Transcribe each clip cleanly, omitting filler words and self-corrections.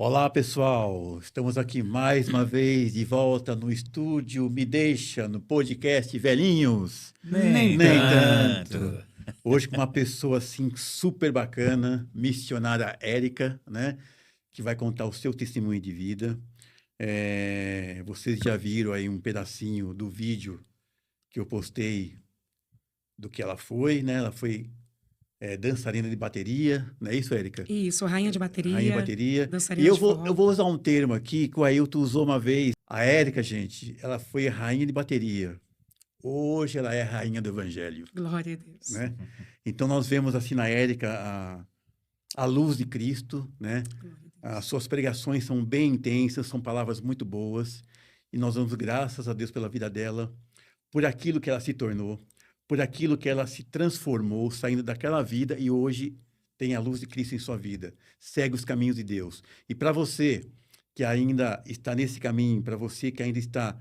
Olá, pessoal. Estamos aqui mais uma vez de volta no estúdio Me Deixa, no podcast Velhinhos. Nem Nem tanto. tanto. Hoje com uma pessoa assim super bacana, missionária Érica, né? Que vai contar o seu testemunho de vida. Vocês já viram aí um pedacinho do vídeo que eu postei do que ela foi, né? Ela foi dançarina de bateria, não é isso, Érica? Isso, rainha de Rainha de bateria, bateria. E dançarina eu de vou, eu forró. vou usar um termo aqui que o Ailton usou uma vez. A Érica, gente, ela foi rainha de bateria. Hoje ela é rainha do evangelho, Glória a Deus. né? Então nós vemos assim na Érica a luz de Cristo, né? Glória a Deus. As suas pregações são bem intensas, são palavras muito boas. E nós damos graças a Deus pela vida dela, por aquilo que ela se tornou, por aquilo que ela se transformou, saindo daquela vida e hoje tem a luz de Cristo em sua vida. Segue os caminhos de Deus. E para você que ainda está nesse caminho, para você que ainda está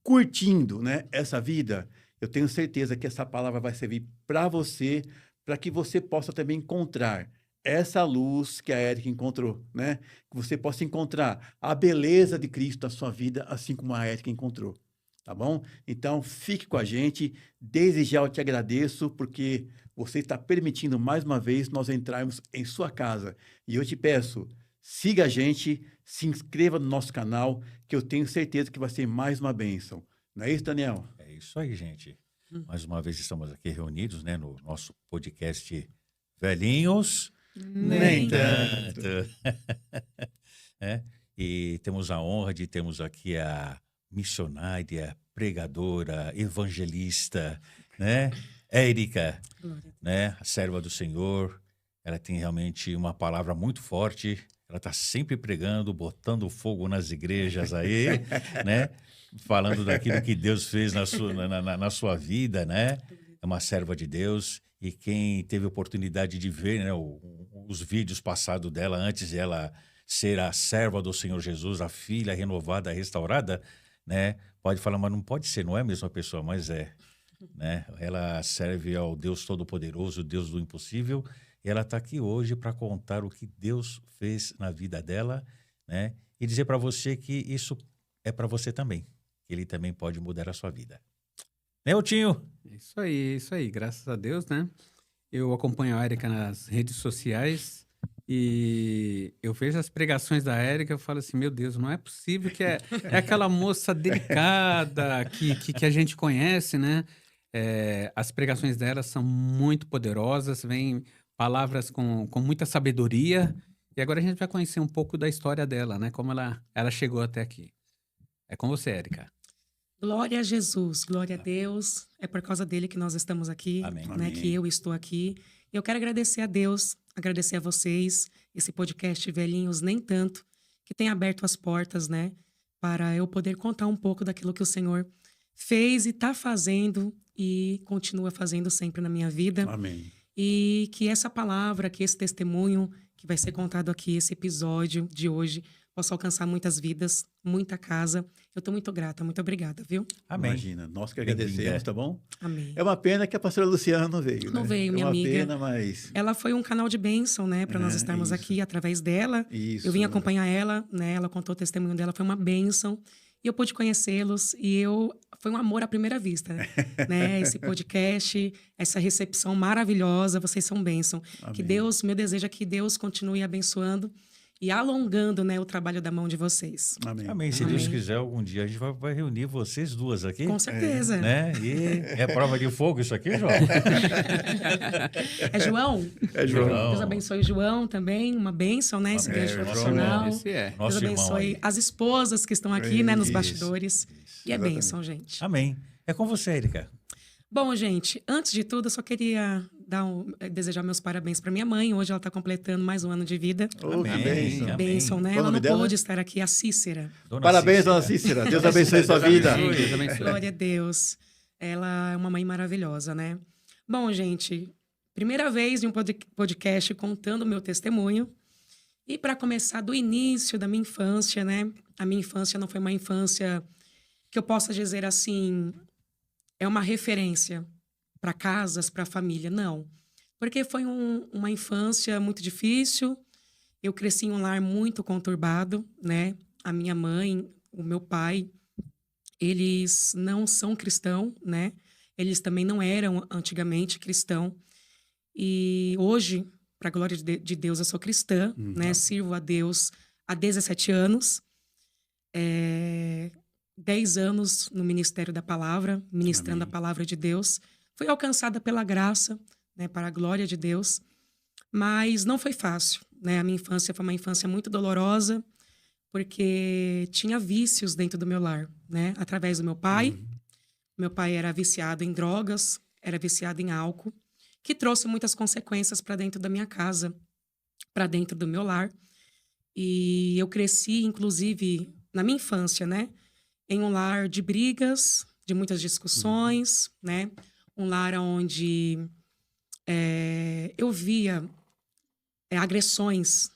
curtindo, né, essa vida, eu tenho certeza que essa palavra vai servir para você, para que você possa também encontrar essa luz que a Érica encontrou, né? Que você possa encontrar a beleza de Cristo na sua vida, assim como a Érica encontrou. Tá bom? Então, fique com a gente. Desde já eu te agradeço, porque você está permitindo mais uma vez nós entrarmos em sua casa. E eu te peço, siga a gente, se inscreva no nosso canal, que eu tenho certeza que vai ser mais uma bênção. Não é isso, Daniel? É isso aí, gente. Mais uma vez estamos aqui reunidos, né, no nosso podcast Velhinhos. Nem tanto. É, e temos a honra de termos aqui a missionária, pregadora, evangelista, né? Érica, Glória a Deus. né? A serva do Senhor. Ela tem realmente uma palavra muito forte. Ela está sempre pregando, botando fogo nas igrejas aí, né? Falando daquilo que Deus fez na sua vida, né? É uma serva de Deus. E quem teve a oportunidade de ver, né, os vídeos passados dela, antes de ela ser a serva do Senhor Jesus, a filha renovada, restaurada, né? Pode falar, mas não pode ser, não é a mesma pessoa, mas é, né? Ela serve ao Deus Todo-Poderoso, Deus do impossível, e ela está aqui hoje para contar o que Deus fez na vida dela, né? E dizer para você que isso é para você também, que Ele também pode mudar a sua vida. Né, Eltinho? Isso aí, graças a Deus, né? Eu acompanho a Érica nas redes sociais e eu vejo as pregações da Érica, eu falo assim, meu Deus, não é possível que é aquela moça delicada que a gente conhece, né? As pregações dela são muito poderosas, vêm palavras com muita sabedoria, e agora a gente vai conhecer um pouco da história dela, né? Como ela chegou até aqui. É com você, Érica. Glória a Jesus, glória a Deus. É por causa dele que nós estamos aqui, Amém. né? Amém. Que eu estou aqui. Eu quero agradecer a Deus, agradecer a vocês, esse podcast Velhinhos Nem Tanto, que tem aberto as portas, né? Para eu poder contar um pouco daquilo que o Senhor fez e está fazendo e continua fazendo sempre na minha vida. Amém. E que essa palavra, que esse testemunho que vai ser contado aqui, esse episódio de hoje, possa alcançar muitas vidas, muita casa. Eu estou muito grata, muito obrigada, viu? Amém. Imagina, nós que Bem-vinda. agradecemos, tá bom? Amém. É uma pena que a pastora Luciana não veio, Não né? veio, minha é uma amiga. pena, mas... Ela foi um canal de bênção, né, para nós estarmos isso. aqui através dela. Isso. Eu vim acompanhar ela, né? Ela contou o testemunho dela, foi uma bênção. E eu pude conhecê-los foi um amor à primeira vista, né? Esse podcast, essa recepção maravilhosa, vocês são bênção. Amém. Que Deus, meu desejo é que Deus continue abençoando e alongando, né, o trabalho da mão de vocês. Amém. Amém. Se Amém. Deus quiser, algum dia a gente vai reunir vocês duas aqui. Com certeza. Né? E é prova de fogo isso aqui, João? É João? É João. Deus abençoe o João também, uma bênção, né? Esse Amém. gancho João, profissional. Esse é. Deus Nosso irmão abençoe aí. as esposas que estão aqui, né, nos Isso, bastidores. E é exatamente. bênção, gente. Amém. É com você, Érica. Bom, gente, antes de tudo, eu só queria desejar meus parabéns para minha mãe. Hoje ela está completando mais um ano de vida. Oh, que bênção. Amém. Bênção, né? Qual o Ela nome não dela? pôde estar aqui, a Cícera. Dona Parabéns, Cícera. dona Cícera. Deus abençoe sua vida. Deus abençoe. Glória a Deus. Ela é uma mãe maravilhosa, né? Bom, gente, primeira vez em um podcast contando o meu testemunho. E para começar do início da minha infância, né? A minha infância não foi uma infância que eu possa dizer assim, é uma referência para casas, para família. Não. Porque foi uma infância muito difícil. Eu cresci em um lar muito conturbado, né? A minha mãe, o meu pai, eles não são cristãos, né? Eles também não eram antigamente cristãos. E hoje, para a glória de Deus, eu sou cristã, né? Sirvo a Deus há 17 anos. 10 anos no Ministério da Palavra, ministrando a palavra de Deus. Fui alcançada pela graça, né? Para a glória de Deus. Mas não foi fácil, né? A minha infância foi uma infância muito dolorosa, porque tinha vícios dentro do meu lar, né? Através do meu pai. Meu pai era viciado em drogas, era viciado em álcool, que trouxe muitas consequências para dentro da minha casa, para dentro do meu lar. E eu cresci, inclusive, na minha infância, né? Em um lar de brigas, de muitas discussões, né? Um lar onde eu via agressões.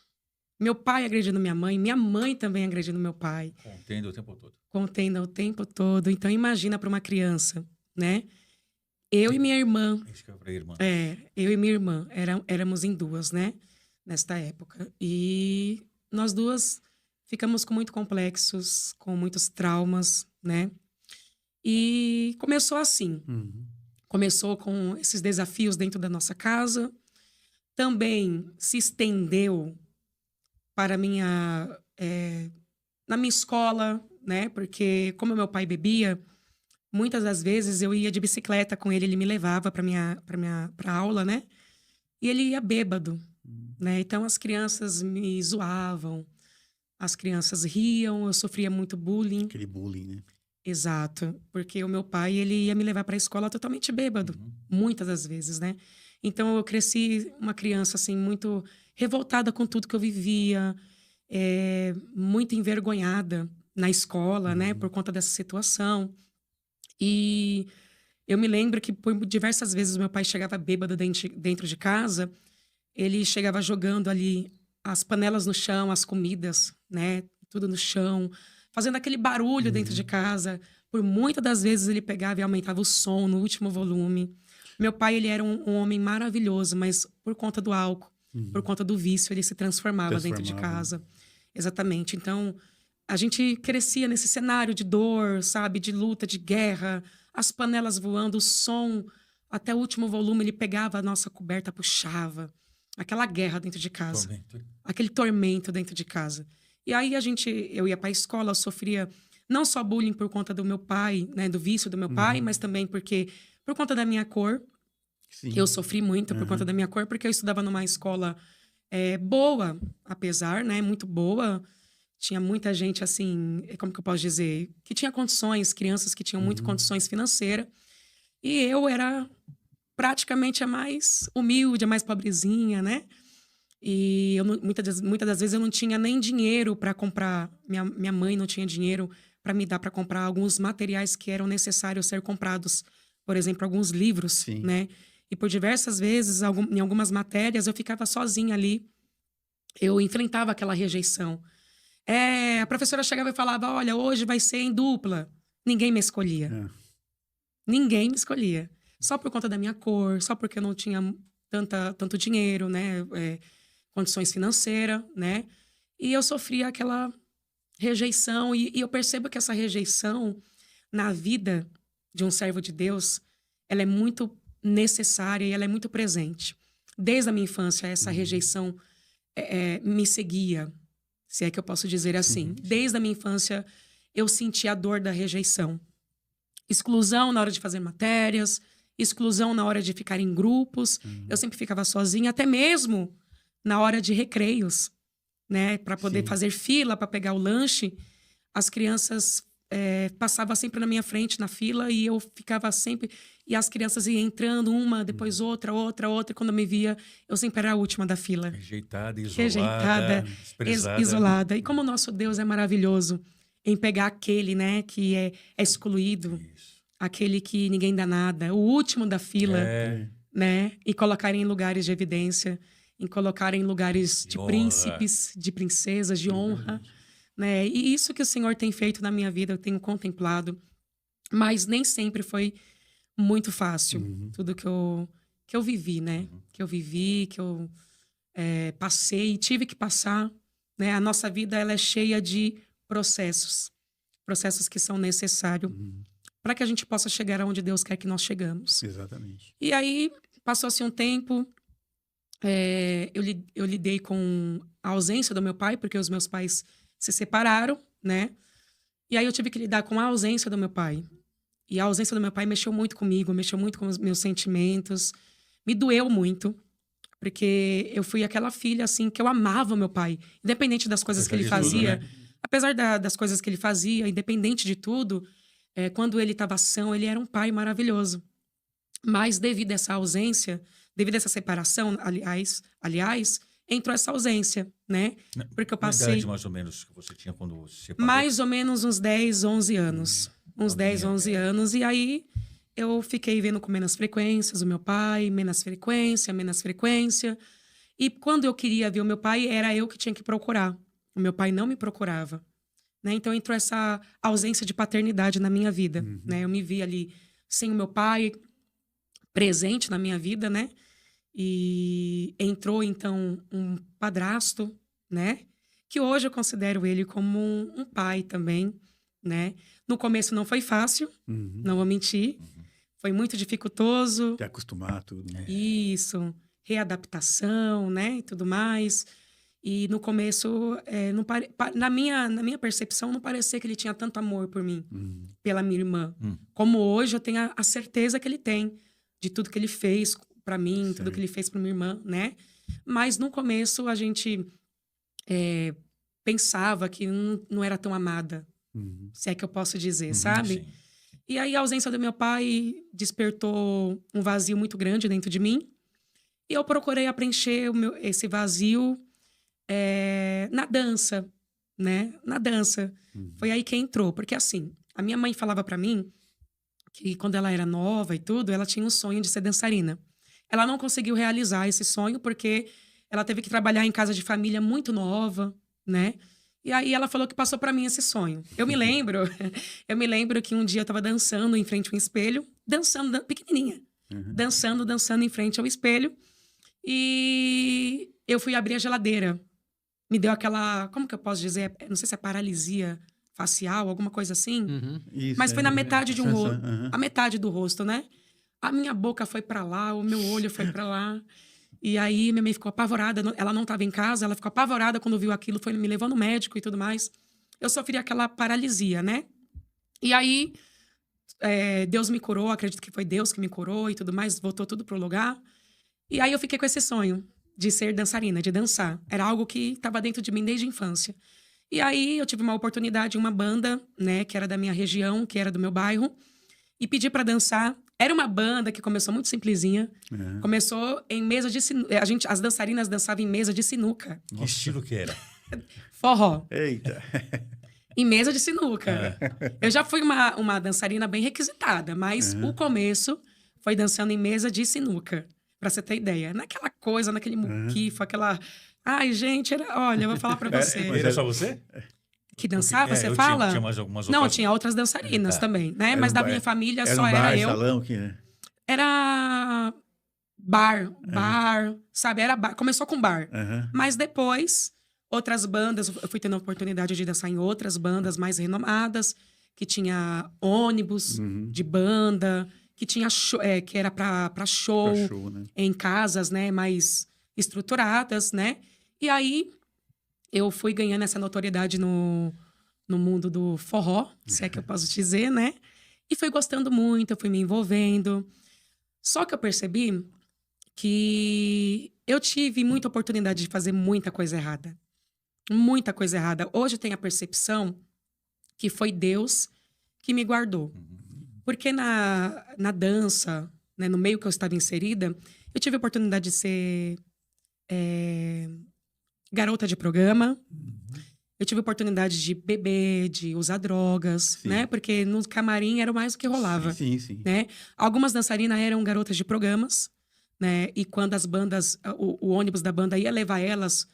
Meu pai agredindo minha mãe também agredindo meu pai. Contendo o tempo todo. Contendo o tempo todo. Então, imagina para uma criança, né? Eu e minha irmã. Isso que eu falei, irmã. Eu e minha irmã. Éramos em duas, né? Nesta época. E nós duas ficamos com muitos complexos, com muitos traumas, né? E começou assim. Começou com esses desafios dentro da nossa casa. Também se estendeu para na minha escola, né? Porque como meu pai bebia, muitas das vezes eu ia de bicicleta com ele me levava para aula, né? E ele ia bêbado, né? Então as crianças me zoavam, as crianças riam, eu sofria muito bullying. Aquele bullying, né? Exato, porque o meu pai, ele ia me levar para a escola totalmente bêbado, muitas das vezes, né? Então eu cresci uma criança assim muito revoltada com tudo que eu vivia, muito envergonhada na escola, né, por conta dessa situação. E eu me lembro que por diversas vezes meu pai chegava bêbado dentro de casa, ele chegava jogando ali as panelas no chão, as comidas, né, tudo no chão, fazendo aquele barulho dentro de casa. Por muitas das vezes ele pegava e aumentava o som no último volume. Meu pai, ele era um homem maravilhoso, mas por conta do álcool, por conta do vício, ele se transformava dentro de casa. Exatamente. Então, a gente crescia nesse cenário de dor, sabe? De luta, de guerra, as panelas voando, o som, até o último volume, ele pegava a nossa coberta, puxava. Aquela guerra dentro de casa. Tormento. Aquele tormento dentro de casa. E aí eu ia para a escola, eu sofria não só bullying por conta do meu pai, né? Do vício do meu pai, mas também porque por conta da minha cor. Sim. Eu sofri muito por conta da minha cor, porque eu estudava numa escola boa, apesar, né? Muito boa. Tinha muita gente, assim, como que eu posso dizer? Que tinha condições, crianças que tinham muito condições financeiras. E eu era praticamente a mais humilde, a mais pobrezinha, né? E eu muitas das vezes eu não tinha nem dinheiro para comprar. Minha mãe não tinha dinheiro para me dar para comprar alguns materiais que eram necessários ser comprados. Por exemplo, alguns livros, Sim. né? E por diversas vezes, em algumas matérias, eu ficava sozinha ali. Eu enfrentava aquela rejeição. A professora chegava e falava, olha, hoje vai ser em dupla. Ninguém me escolhia. Ninguém me escolhia. Só por conta da minha cor, só porque eu não tinha tanto dinheiro, né? Condições financeiras, né? E eu sofria aquela rejeição. E eu percebo que essa rejeição na vida de um servo de Deus, ela é muito necessária e ela é muito presente. Desde a minha infância, essa rejeição me seguia, se é que eu posso dizer assim. Desde a minha infância, eu senti a dor da rejeição. Exclusão na hora de fazer matérias, exclusão na hora de ficar em grupos. Eu sempre ficava sozinha, até mesmo na hora de recreios, né? Para poder fazer fila para pegar o lanche, as crianças passavam sempre na minha frente na fila e eu ficava sempre... E as crianças iam entrando, uma, depois outra. E quando eu me via, eu sempre era a última da fila. Rejeitada, Isolada. E como o nosso Deus é maravilhoso em pegar aquele, né, que é excluído, aquele que ninguém dá nada, o último da fila, né, e colocar em lugares de evidência, em colocar em lugares de príncipes, de princesas, de honra, né? E isso que o Senhor tem feito na minha vida, eu tenho contemplado, mas nem sempre foi muito fácil, tudo que eu vivi, né? Que eu vivi, que eu passei, tive que passar, né? A nossa vida ela é cheia de processos que são necessários para que a gente possa chegar aonde Deus quer que nós chegamos. Exatamente. E aí, passou-se um tempo, eu lidei com a ausência do meu pai, porque os meus pais se separaram, né? E aí eu tive que lidar com a ausência do meu pai. E a ausência do meu pai mexeu muito comigo, mexeu muito com os meus sentimentos, me doeu muito, porque eu fui aquela filha, assim, que eu amava meu pai, independente das coisas que ele Apesar de tudo, fazia. né? Apesar das coisas que ele fazia, independente de tudo, quando ele estava são, ele era um pai maravilhoso. Mas devido a essa ausência, devido a essa separação, aliás, entrou essa ausência, né? Porque eu Qual a passei idade mais ou menos que você tinha quando se separou? mais ou menos uns 10, 11 anos. Uns 10, 11 anos. E aí eu fiquei vendo com menos frequências o meu pai, menos frequência. E quando eu queria ver o meu pai, era eu que tinha que procurar. O meu pai não me procurava, né? Então entrou essa ausência de paternidade na minha vida, né? Eu me vi ali sem o meu pai presente na minha vida, né? E entrou então um padrasto, né? Que hoje eu considero ele como um pai também, né? No começo não foi fácil, não vou mentir. Foi muito dificultoso. Te acostumar a tudo, né? Isso, readaptação, né, e tudo mais. E no começo, na minha percepção, não parecia que ele tinha tanto amor por mim, pela minha irmã. Como hoje eu tenho a certeza que ele tem de tudo que ele fez para mim, tudo que ele fez para minha irmã, né? Mas no começo a gente pensava que não era tão amada, se é que eu posso dizer, sabe? Sim. E aí a ausência do meu pai despertou um vazio muito grande dentro de mim. E eu procurei preencher esse vazio na dança, né? Na dança. Foi aí que entrou. Porque assim, a minha mãe falava pra mim que quando ela era nova e tudo, ela tinha um sonho de ser dançarina. Ela não conseguiu realizar esse sonho porque ela teve que trabalhar em casa de família muito nova, né? E aí ela falou que passou pra mim esse sonho. Eu me lembro que um dia eu tava dançando em frente a um espelho, dançando, pequenininha. Dançando em frente ao espelho. E eu fui abrir a geladeira. Me deu aquela, como que eu posso dizer? Não sei se é paralisia facial, alguma coisa assim. Isso, Mas foi na metade de um rosto. Aham. A metade do rosto, né? A minha boca foi pra lá, o meu olho foi pra lá. E aí minha mãe ficou apavorada. Ela não estava em casa, ela ficou apavorada quando viu aquilo, foi me levando no médico e tudo mais. Eu sofri aquela paralisia, né? E aí Deus me curou, acredito que foi Deus que me curou e tudo mais, voltou tudo pro lugar. E aí eu fiquei com esse sonho de ser dançarina, de dançar. Era algo que estava dentro de mim desde a infância. E aí eu tive uma oportunidade em uma banda, né, que era da minha região, que era do meu bairro, e pedi para dançar. Era uma banda que começou muito simplesinha. Começou em mesa de sinuca. As dançarinas dançavam em mesa de sinuca. Que estilo que era? Forró. Eita. Em mesa de sinuca. Eu já fui uma dançarina bem requisitada, mas o começo foi dançando em mesa de sinuca. Pra você ter ideia. Naquela coisa, naquele muquifo, aquela... Ai, gente, olha, eu vou falar pra você. Era só você? Que dançava, você eu fala? Tinha mais algumas Não, outras. tinha outras dançarinas também, né? Era Mas um da bar- minha família Era só um bar, era eu. salão que... Era bar, sabe? Era bar. Começou com bar. Mas depois, outras bandas, eu fui tendo a oportunidade de dançar em outras bandas mais renomadas, que tinha ônibus de banda, que tinha que era pra show, Pra show, né? em casas, né, mais estruturadas, né? E aí eu fui ganhando essa notoriedade no mundo do forró, se é que eu posso dizer, né? E fui gostando muito, eu fui me envolvendo. Só que eu percebi que eu tive muita oportunidade de fazer muita coisa errada. Muita coisa errada. Hoje eu tenho a percepção que foi Deus que me guardou. Porque na dança, né, no meio que eu estava inserida, eu tive a oportunidade de ser garota de programa. Eu tive a oportunidade de beber, de usar drogas, né? Porque no camarim era mais o que rolava. Sim, sim. Né? Algumas dançarinas eram garotas de programas, né? E quando as bandas, o ônibus da banda ia levar elas,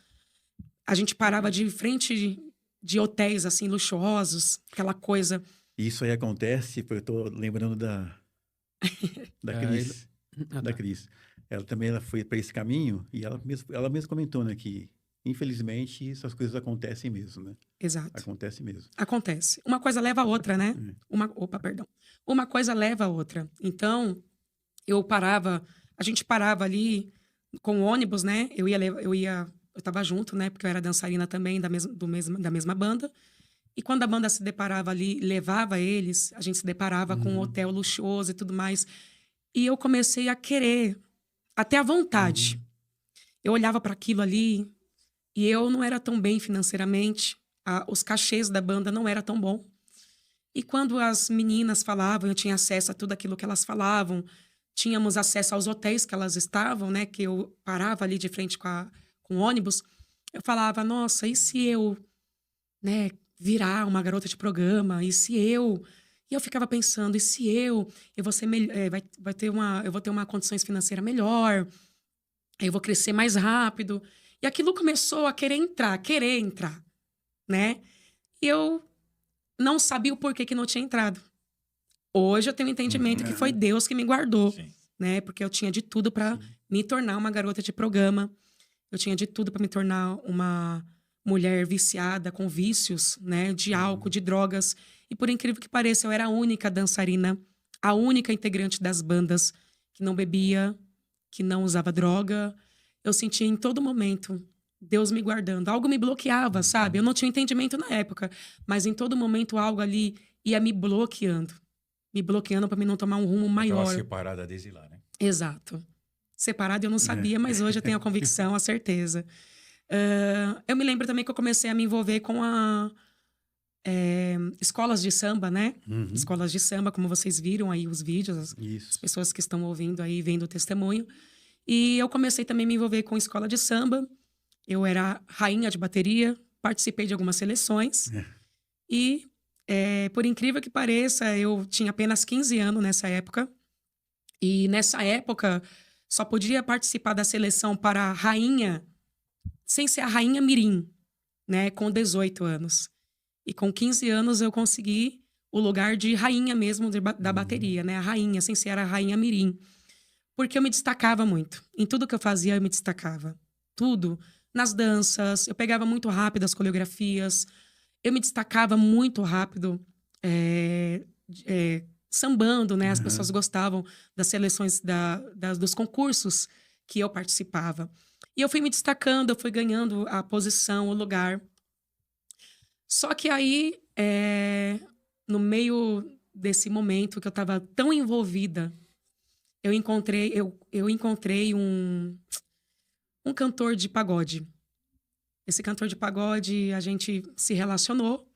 a gente parava de frente de hotéis, assim, luxuosos, aquela coisa. Isso aí acontece, eu tô lembrando da Cris. Da Cris. ela foi para esse caminho e ela mesma comentou, né, que infelizmente essas coisas acontecem mesmo, né? Exato. Acontece mesmo. Acontece. Uma coisa leva a outra, né? Perdão. Uma coisa leva a outra. Então, a gente parava ali com o ônibus, né? Eu tava junto, né? Porque eu era dançarina também da mesma banda. E quando a banda se deparava ali, levava eles, a gente se deparava com um hotel luxuoso e tudo mais. E eu comecei a querer, até a vontade. Eu olhava para aquilo ali e eu não era tão bem financeiramente. Os cachês da banda não era tão bom. E quando as meninas falavam, eu tinha acesso a tudo aquilo que elas falavam. Tínhamos acesso aos hotéis que elas estavam, né? Que eu parava ali de frente com o ônibus. Eu falava, nossa, e se eu, né, virar uma garota de programa? E se eu... E eu ficava pensando, e se eu vou ser eu vou ter uma condições financeiras melhor, eu vou crescer mais rápido. E aquilo começou a querer entrar, né? E eu não sabia o porquê que não tinha entrado. Hoje eu tenho entendimento que foi Deus que me guardou, Sim. né? Porque eu tinha de tudo para me tornar uma garota de programa. Eu tinha de tudo para me tornar uma mulher viciada com vícios, né? De álcool, de drogas. E por incrível que pareça, eu era a única dançarina, a única integrante das bandas que não bebia, que não usava droga. Eu sentia em todo momento Deus me guardando. Algo me bloqueava, sabe? Eu não tinha entendimento na época, mas em todo momento algo ali ia me bloqueando para mim não tomar um rumo maior. Aquela separada desde lá, né? Exato. Separada eu não sabia, mas hoje eu tenho a convicção, a certeza. Eu me lembro também que eu comecei a me envolver com escolas de samba, né? Escolas de samba, como vocês viram aí os vídeos, as pessoas que estão ouvindo aí, vendo o testemunho. E eu comecei também a me envolver com escola de samba. Eu era rainha de bateria, participei de algumas seleções. E, por incrível que pareça, eu tinha apenas 15 anos nessa época. E nessa época, só podia participar da seleção para a rainha, sem ser a rainha mirim, né? Com 18 anos. E com 15 anos eu consegui o lugar de rainha mesmo da bateria, né? A rainha, sem ser a rainha mirim. Porque eu me destacava muito. Em tudo que eu fazia, eu me destacava. Tudo. Nas danças, eu pegava muito rápido as coreografias. Eu me destacava muito rápido sambando, né? As pessoas gostavam das seleções, dos concursos que eu participava. E eu fui me destacando, eu fui ganhando a posição, o lugar. Só que aí, no meio desse momento que eu estava tão envolvida, eu encontrei um cantor de pagode. Esse cantor de pagode, a gente se relacionou,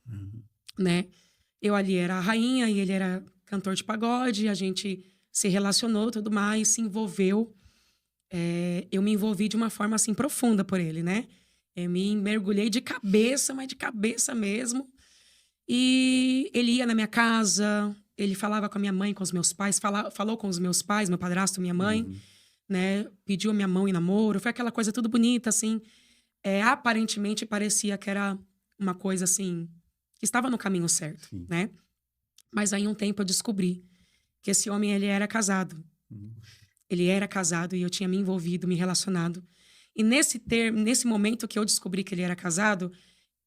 né? Eu ali era a rainha e ele era cantor de pagode, a gente se relacionou, tudo mais, se envolveu. Eu me envolvi de uma forma, assim, profunda por ele, né? Eu me mergulhei de cabeça, mas de cabeça mesmo. E ele ia na minha casa, ele falava com a minha mãe, com os meus pais, falou com os meus pais, meu padrasto, minha mãe, né? Pediu a minha mão em namoro, foi aquela coisa tudo bonita, assim. Aparentemente parecia que era uma coisa, assim, que estava no caminho certo, né? Mas aí um tempo eu descobri que esse homem, ele era casado. Ele era casado e eu tinha me envolvido, me relacionado. E nesse momento que eu descobri que ele era casado,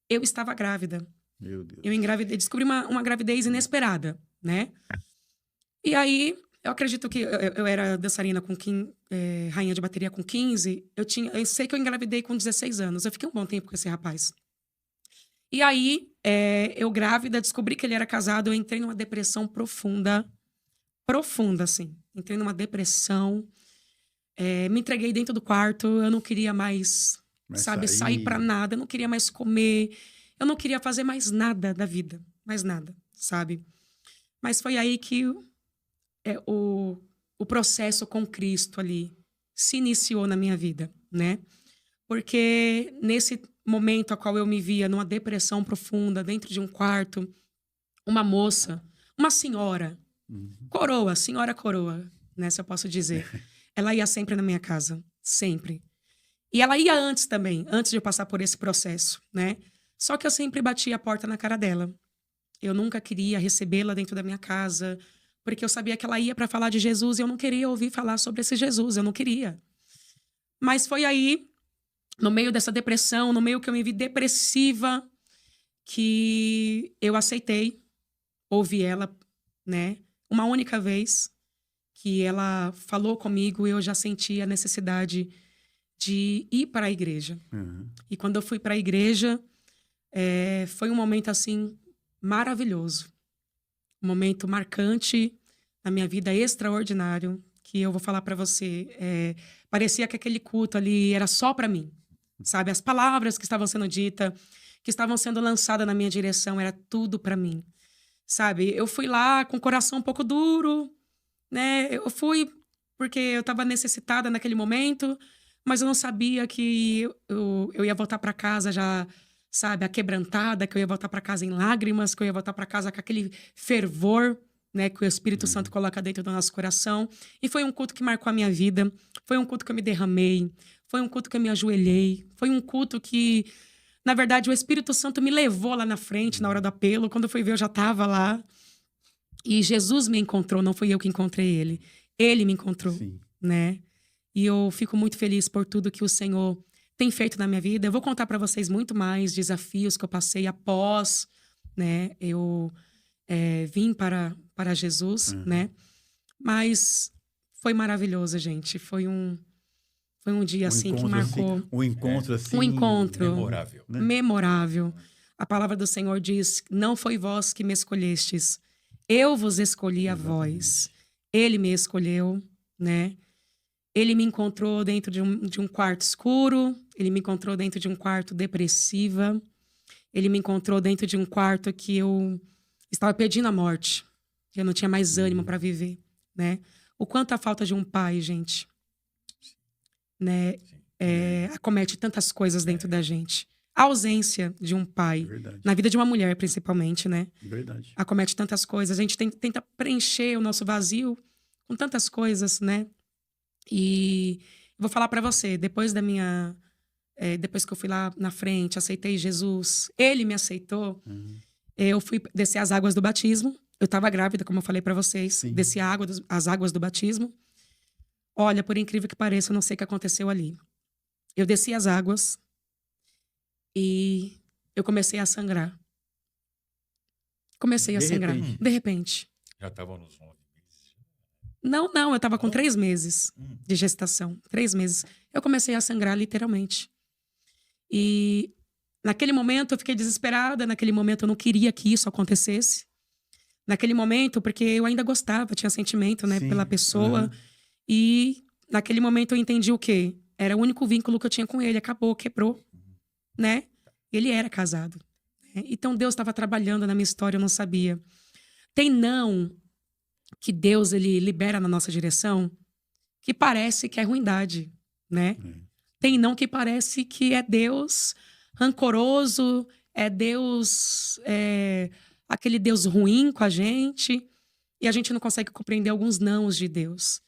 eu estava grávida. Meu Deus. Eu engravidei, descobri uma gravidez inesperada, né? E aí, eu acredito que eu era dançarina rainha de bateria com 15. Eu sei que eu engravidei com 16 anos. Eu fiquei um bom tempo com esse rapaz. E aí, eu grávida, descobri que ele era casado. Eu entrei numa depressão profunda, assim. Entrei numa depressão. Me entreguei dentro do quarto. Eu não queria mais, sair pra nada. Eu não queria mais comer. Eu não queria fazer mais nada da vida. Mais nada, sabe? Mas foi aí que o processo com Cristo ali se iniciou na minha vida, né? Porque nesse momento a qual eu me via numa depressão profunda, dentro de um quarto, uma moça, uma senhora, senhora coroa, né? Se eu posso dizer. Ela ia sempre na minha casa, sempre. E ela ia antes também, antes de eu passar por esse processo, né? Só que eu sempre batia a porta na cara dela. Eu nunca queria recebê-la dentro da minha casa, porque eu sabia que ela ia para falar de Jesus e eu não queria ouvir falar sobre esse Jesus, eu não queria. Mas foi aí, no meio dessa depressão, no meio que eu me vi depressiva, que eu aceitei ouvir ela, né? Uma única vez que ela falou comigo, eu já senti a necessidade de ir para a igreja. Uhum. E quando eu fui para a igreja, foi um momento, assim, maravilhoso. Um momento marcante na minha vida, extraordinário, que eu vou falar para você. Parecia que aquele culto ali era só para mim, sabe? As palavras que estavam sendo ditas, que estavam sendo lançadas na minha direção, era tudo para mim, sabe? Eu fui lá com o coração um pouco duro, né? Eu fui porque eu estava necessitada naquele momento, mas eu não sabia que eu ia voltar para casa já, sabe, aquebrantada, que eu ia voltar para casa em lágrimas, que eu ia voltar para casa com aquele fervor, né, que o Espírito Santo coloca dentro do nosso coração. E foi um culto que marcou a minha vida, foi um culto que eu me derramei, foi um culto que eu me ajoelhei, foi um culto que, na verdade, o Espírito Santo me levou lá na frente, na hora do apelo. Quando eu fui ver, eu já estava lá. E Jesus me encontrou, não fui eu que encontrei ele. Ele me encontrou, Sim. né? E eu fico muito feliz por tudo que o Senhor tem feito na minha vida. Eu vou contar para vocês muito mais desafios que eu passei após, né? Eu vim para Jesus, né? Mas foi maravilhoso, gente. Foi um dia, assim, que marcou. Um encontro, assim... Um encontro Memorável. né? memorável. A palavra do Senhor diz: não foi vós que me escolhestes, eu vos escolhi a vós. Ele me escolheu, né? Ele me encontrou dentro de um quarto escuro, ele me encontrou dentro de um quarto depressiva, ele me encontrou dentro de um quarto que eu estava pedindo a morte, que eu não tinha mais ânimo para viver, né? O quanto a falta de um pai, gente, né, acomete tantas coisas dentro da gente. A ausência de um pai, Verdade. na vida de uma mulher principalmente, né? Verdade. Acomete tantas coisas. A gente tenta preencher o nosso vazio com tantas coisas, né? E vou falar para você, depois que eu fui lá na frente, aceitei Jesus, ele me aceitou, eu fui descer as águas do batismo. Eu estava grávida, como eu falei para vocês. Sim. Desci as águas do batismo. Olha, por incrível que pareça, eu não sei o que aconteceu ali. Eu desci as águas e eu comecei a sangrar. Comecei a De sangrar, repente. de repente. Já estavam nos 9 meses. Não, eu estava com 3 meses de gestação. 3 meses. Eu comecei a sangrar, literalmente. E naquele momento eu fiquei desesperada. Naquele momento eu não queria que isso acontecesse. Naquele momento, porque eu ainda gostava, tinha sentimento, né, Sim. pela pessoa. E naquele momento eu entendi o quê? Era o único vínculo que eu tinha com ele. Acabou, quebrou, né? Ele era casado. Né? Então Deus estava trabalhando na minha história, eu não sabia. Tem não que Deus ele libera na nossa direção que parece que é ruindade, né? Tem não que parece que é Deus rancoroso, é Deus, aquele Deus ruim com a gente, e a gente não consegue compreender alguns nãos de Deus.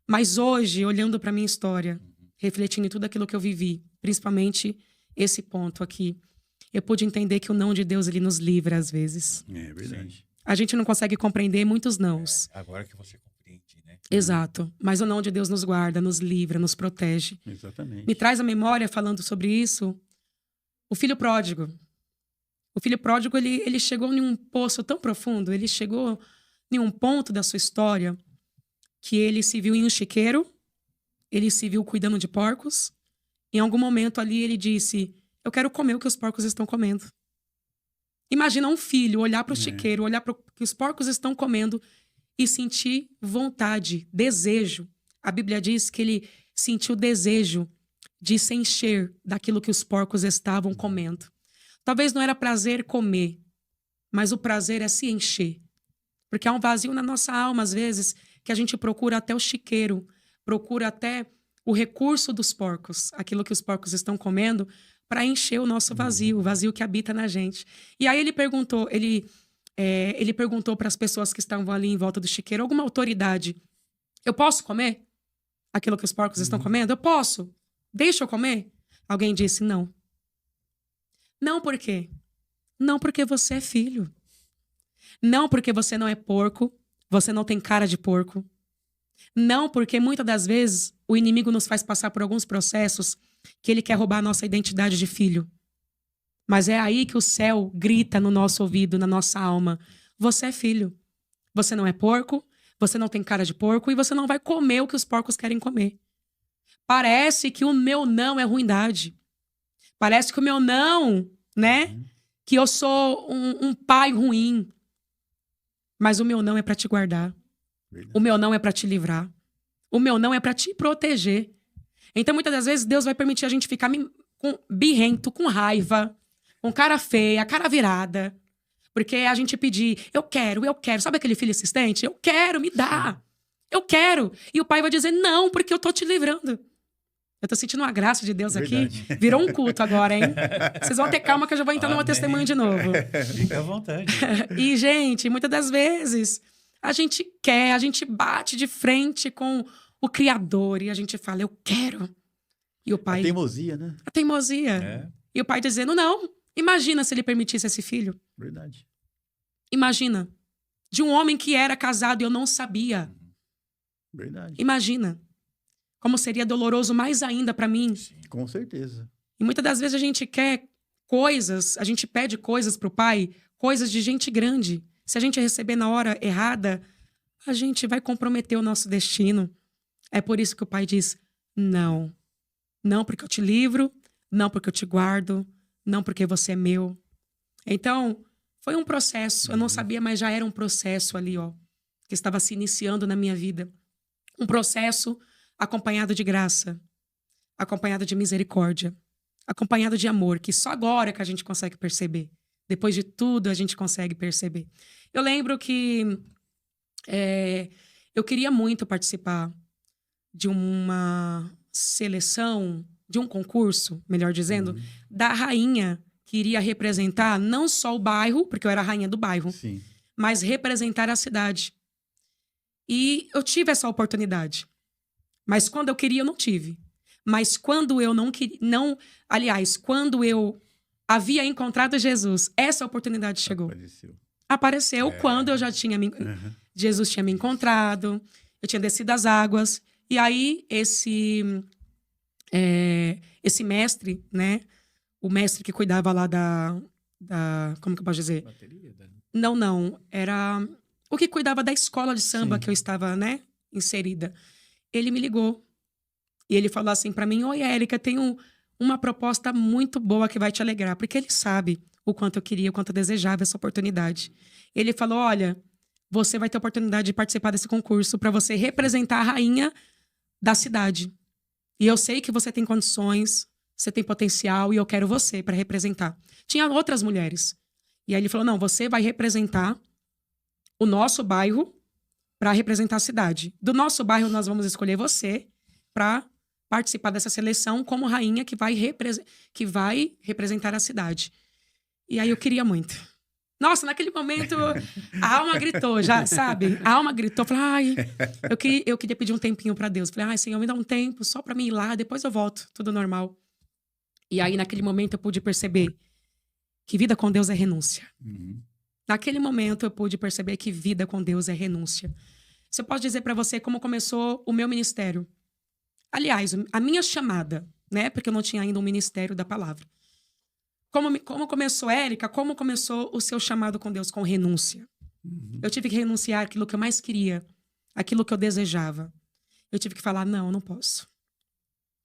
Mas hoje, olhando para minha história, refletindo em tudo aquilo que eu vivi, principalmente esse ponto aqui, eu pude entender que o não de Deus ele nos livra às vezes. É verdade. A gente não consegue compreender muitos nãos. Agora que você compreende, né? Exato. Mas o não de Deus nos guarda, nos livra, nos protege. Exatamente. Me traz à memória, falando sobre isso, o filho pródigo. O filho pródigo, ele chegou em um poço tão profundo, ele chegou em um ponto da sua história que ele se viu em um chiqueiro, ele se viu cuidando de porcos. Em algum momento ali ele disse: eu quero comer o que os porcos estão comendo. Imagina um filho olhar para o chiqueiro, olhar para o que os porcos estão comendo e sentir vontade, desejo. A Bíblia diz que ele sentiu desejo de se encher daquilo que os porcos estavam comendo. Talvez não era prazer comer, mas o prazer é se encher. Porque há um vazio na nossa alma, às vezes, que a gente procura até o chiqueiro, procura até o recurso dos porcos, aquilo que os porcos estão comendo, para encher o nosso vazio, o vazio que habita na gente. E aí ele perguntou para as pessoas que estavam ali em volta do chiqueiro, alguma autoridade: eu posso comer aquilo que os porcos estão comendo? Eu posso. Deixa eu comer? Alguém disse não. Não por quê? Não porque você é filho. Não porque você não é porco, você não tem cara de porco. Não, porque muitas das vezes o inimigo nos faz passar por alguns processos que ele quer roubar a nossa identidade de filho. Mas é aí que o céu grita no nosso ouvido, na nossa alma. Você é filho. Você não é porco, você não tem cara de porco e você não vai comer o que os porcos querem comer. Parece que o meu não é ruindade. Parece que o meu não, né? Que eu sou um pai ruim. Mas o meu não é para te guardar. Verdade. O meu não é para te livrar. O meu não é para te proteger. Então, muitas das vezes, Deus vai permitir a gente ficar birrento, com raiva, com cara feia, cara virada. Porque a gente pedir, eu quero. Sabe aquele filho insistente? Eu quero, me dá. Eu quero. E o pai vai dizer, não, porque eu tô te livrando. Eu tô sentindo uma graça de Deus Verdade. aqui. Virou um culto agora, hein? Vocês vão ter calma que eu já vou entrar no meu Amém. testemunho de novo. Fica à vontade. E, gente, muitas das vezes, a gente quer, a gente bate de frente com o Criador e a gente fala, eu quero. E o A pai... teimosia, né? A teimosia. É. E o pai dizendo, não. Imagina se ele permitisse esse filho. Verdade. Imagina. De um homem que era casado e eu não sabia. Verdade. Imagina. Como seria doloroso mais ainda para mim. Com certeza. E muitas das vezes a gente quer coisas, a gente pede coisas pro pai, coisas de gente grande. Se a gente receber na hora errada, a gente vai comprometer o nosso destino. É por isso que o pai diz, não. Não porque eu te livro, não porque eu te guardo, não porque você é meu. Então, foi um processo. Eu não sabia, mas já era um processo ali, ó, que estava se iniciando na minha vida. Um processo acompanhado de graça, acompanhado de misericórdia, acompanhado de amor, que só agora que a gente consegue perceber. Depois de tudo, a gente consegue perceber. Eu lembro que eu queria muito participar de uma seleção, de um concurso, melhor dizendo, da rainha que iria representar não só o bairro, porque eu era a rainha do bairro, Sim. mas representar a cidade. E eu tive essa oportunidade. Mas quando eu queria, eu não tive. Mas quando eu não queria... Aliás, quando eu havia encontrado Jesus, essa oportunidade chegou. Apareceu quando eu já tinha... Jesus tinha me encontrado, eu tinha descido as águas. E aí, esse mestre, né? O mestre que cuidava lá da como que eu posso dizer? Bateria, Não. Era o que cuidava da escola de samba Sim. que eu estava, né? Inserida. Ele me ligou. E ele falou assim pra mim, oi, Érica, tenho uma proposta muito boa que vai te alegrar. Porque ele sabe o quanto eu queria, o quanto eu desejava essa oportunidade. Ele falou, olha, você vai ter a oportunidade de participar desse concurso para você representar a rainha da cidade. E eu sei que você tem condições, você tem potencial e eu quero você para representar. Tinha outras mulheres. E aí ele falou, não, você vai representar o nosso bairro para representar a cidade. Do nosso bairro, nós vamos escolher você para participar dessa seleção como rainha que vai representar a cidade. E aí eu queria muito. Nossa, naquele momento, a alma gritou, já, sabe? A alma gritou. Falei, eu queria pedir um tempinho para Deus. Falei, Senhor, me dá um tempo só para mim ir lá, depois eu volto, tudo normal. E aí, naquele momento, eu pude perceber que vida com Deus é renúncia. Naquele momento, eu pude perceber que vida com Deus é renúncia. Se eu posso dizer para você como começou o meu ministério. Aliás, a minha chamada, né? Porque eu não tinha ainda um ministério da palavra. Como começou, Érica? Como começou o seu chamado com Deus? Com renúncia. Eu tive que renunciar àquilo que eu mais queria, aquilo que eu desejava. Eu tive que falar, não, eu não posso.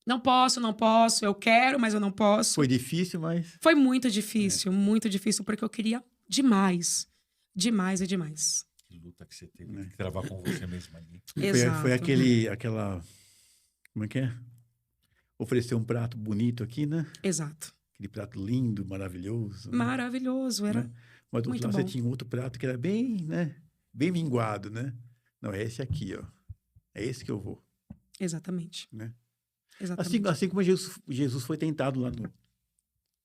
Não posso, eu quero, mas eu não posso. Foi difícil, mas... Foi muito difícil, porque eu queria demais. Demais e demais. Que luta que você teve, tem que travar com você mesmo ali. Exato. Foi aquela... Como é que é? Oferecer um prato bonito aqui, né? Exato. Aquele prato lindo, maravilhoso. Né? Maravilhoso, era Mas do outro muito lado bom. você tinha um outro prato que era bem, né? Bem minguado, né? Não, é esse aqui, ó. É esse que eu vou. Exatamente. Né? Exatamente. Assim como Jesus foi tentado lá no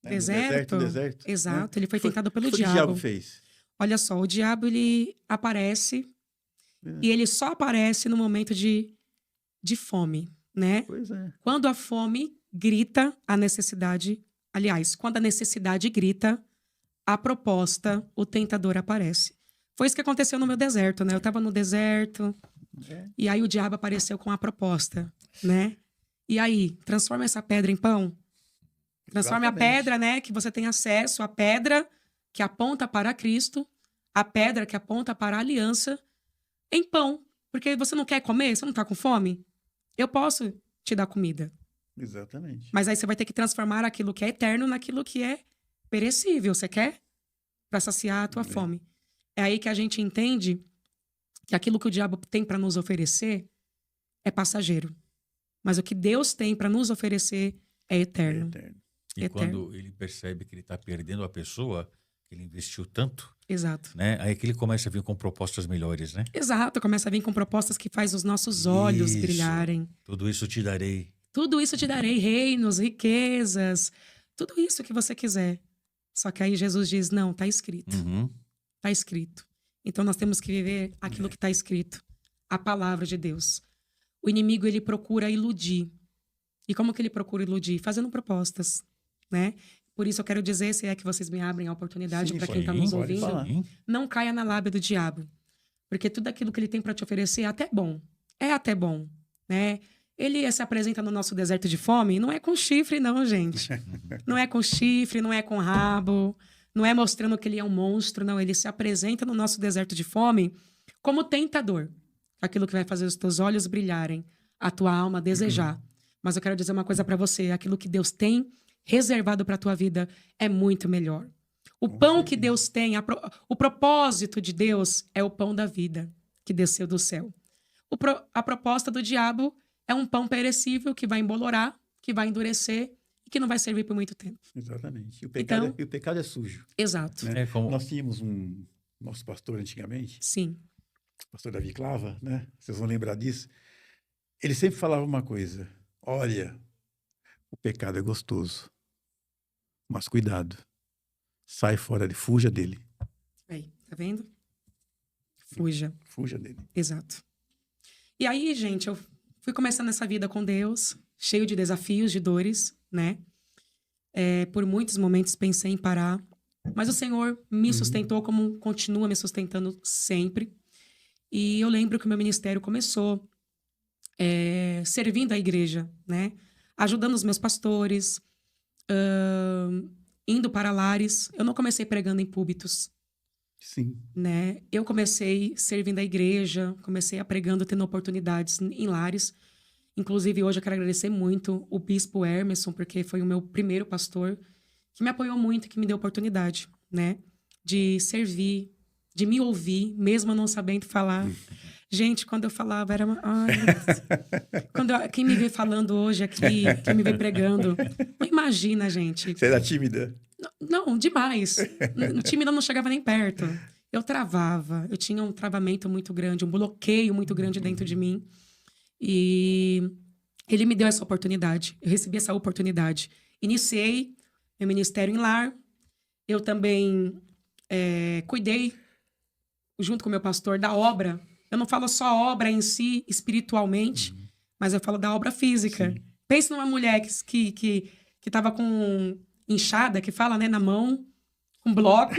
Deserto. no deserto. Exato, Né? ele foi tentado pelo O que o diabo. diabo fez? Olha só, o diabo, ele aparece e ele só aparece no momento de fome, né? Pois é. Quando a fome grita, a necessidade... Aliás, quando a necessidade grita, a proposta, o tentador aparece. Foi isso que aconteceu no meu deserto, né? Eu estava no deserto, É. E aí o diabo apareceu com a proposta, né? E aí, transforma essa pedra em pão? Transforme a Exatamente. pedra, né, que você tem acesso, a pedra que aponta para Cristo, a pedra que aponta para a aliança, em pão. Porque você não quer comer? Você não está com fome? Eu posso te dar comida. Exatamente. Mas aí você vai ter que transformar aquilo que é eterno naquilo que é perecível. Você quer? Para saciar a tua fome. É aí que a gente entende que aquilo que o diabo tem para nos oferecer é passageiro. Mas o que Deus tem para nos oferecer é É eterno. eterno. E Eterno. quando ele percebe que ele está perdendo a pessoa, que ele investiu tanto, Exato. né? Aí que ele começa a vir com propostas melhores, né? Exato. Começa a vir com propostas que faz os nossos olhos Isso. brilharem. Tudo isso te darei. Tudo isso te darei, reinos, riquezas, tudo isso que você quiser. Só que aí Jesus diz, não, tá escrito. Uhum. Tá escrito. Então nós temos que viver aquilo que está escrito. A palavra de Deus. O inimigo, ele procura iludir. E como que ele procura iludir? Fazendo propostas, né? Por isso eu quero dizer, se é que vocês me abrem a oportunidade Sim, para sim, quem está nos pode ouvindo, falar. Sim. não caia na lábia do diabo. Porque tudo aquilo que ele tem para te oferecer é até bom. É até bom, né? Ele se apresenta no nosso deserto de fome, não é com chifre não, gente. Não é com chifre, não é com rabo, não é mostrando que ele é um monstro, não. Ele se apresenta no nosso deserto de fome como tentador. Aquilo que vai fazer os teus olhos brilharem, a tua alma desejar. Mas eu quero dizer uma coisa para você, aquilo que Deus tem reservado para a tua vida é muito melhor. O Com pão que certeza. Deus tem, o propósito de Deus é o pão da vida que desceu do céu. A proposta do diabo é um pão perecível que vai embolorar, que vai endurecer e que não vai servir por muito tempo. Exatamente. Então- E o pecado é sujo. Exato. Né? É como... Nós tínhamos um nosso pastor antigamente, Sim. o pastor Davi Clava, né? Vocês vão lembrar disso. Ele sempre falava uma coisa: olha, o pecado é gostoso, mas cuidado, sai fora dele, fuja dele, Aí, tá vendo? Fuja. fuja dele. Exato. E aí, gente, eu fui começando essa vida com Deus, cheio de desafios, de dores, né? Por muitos momentos pensei em parar, mas o Senhor me sustentou como continua me sustentando sempre. E eu lembro que o meu ministério começou servindo a igreja, né? Ajudando os meus pastores, indo para lares. Eu não comecei pregando em púlpitos, Sim. né? Eu comecei servindo a igreja, comecei a pregando, tendo oportunidades em lares. Inclusive, hoje eu quero agradecer muito o bispo Emerson, porque foi o meu primeiro pastor que me apoiou muito, que me deu oportunidade, né? De servir, de me ouvir, mesmo eu não sabendo falar. Gente, quando eu falava, era... Ai, meu Deus. Quem me vê falando hoje aqui, quem me vê pregando, não imagina, gente. Você era tímida? Não, demais. O time não chegava nem perto. Eu travava, eu tinha um travamento muito grande, um bloqueio muito grande dentro de mim. E ele me deu essa oportunidade, eu recebi essa oportunidade. Iniciei meu ministério em lar, eu também cuidei, junto com o meu pastor, da obra. Eu não falo só obra em si, espiritualmente, mas eu falo da obra física. Sim. Pensa numa mulher que tava com inchada, que fala, né, na mão, com bloco,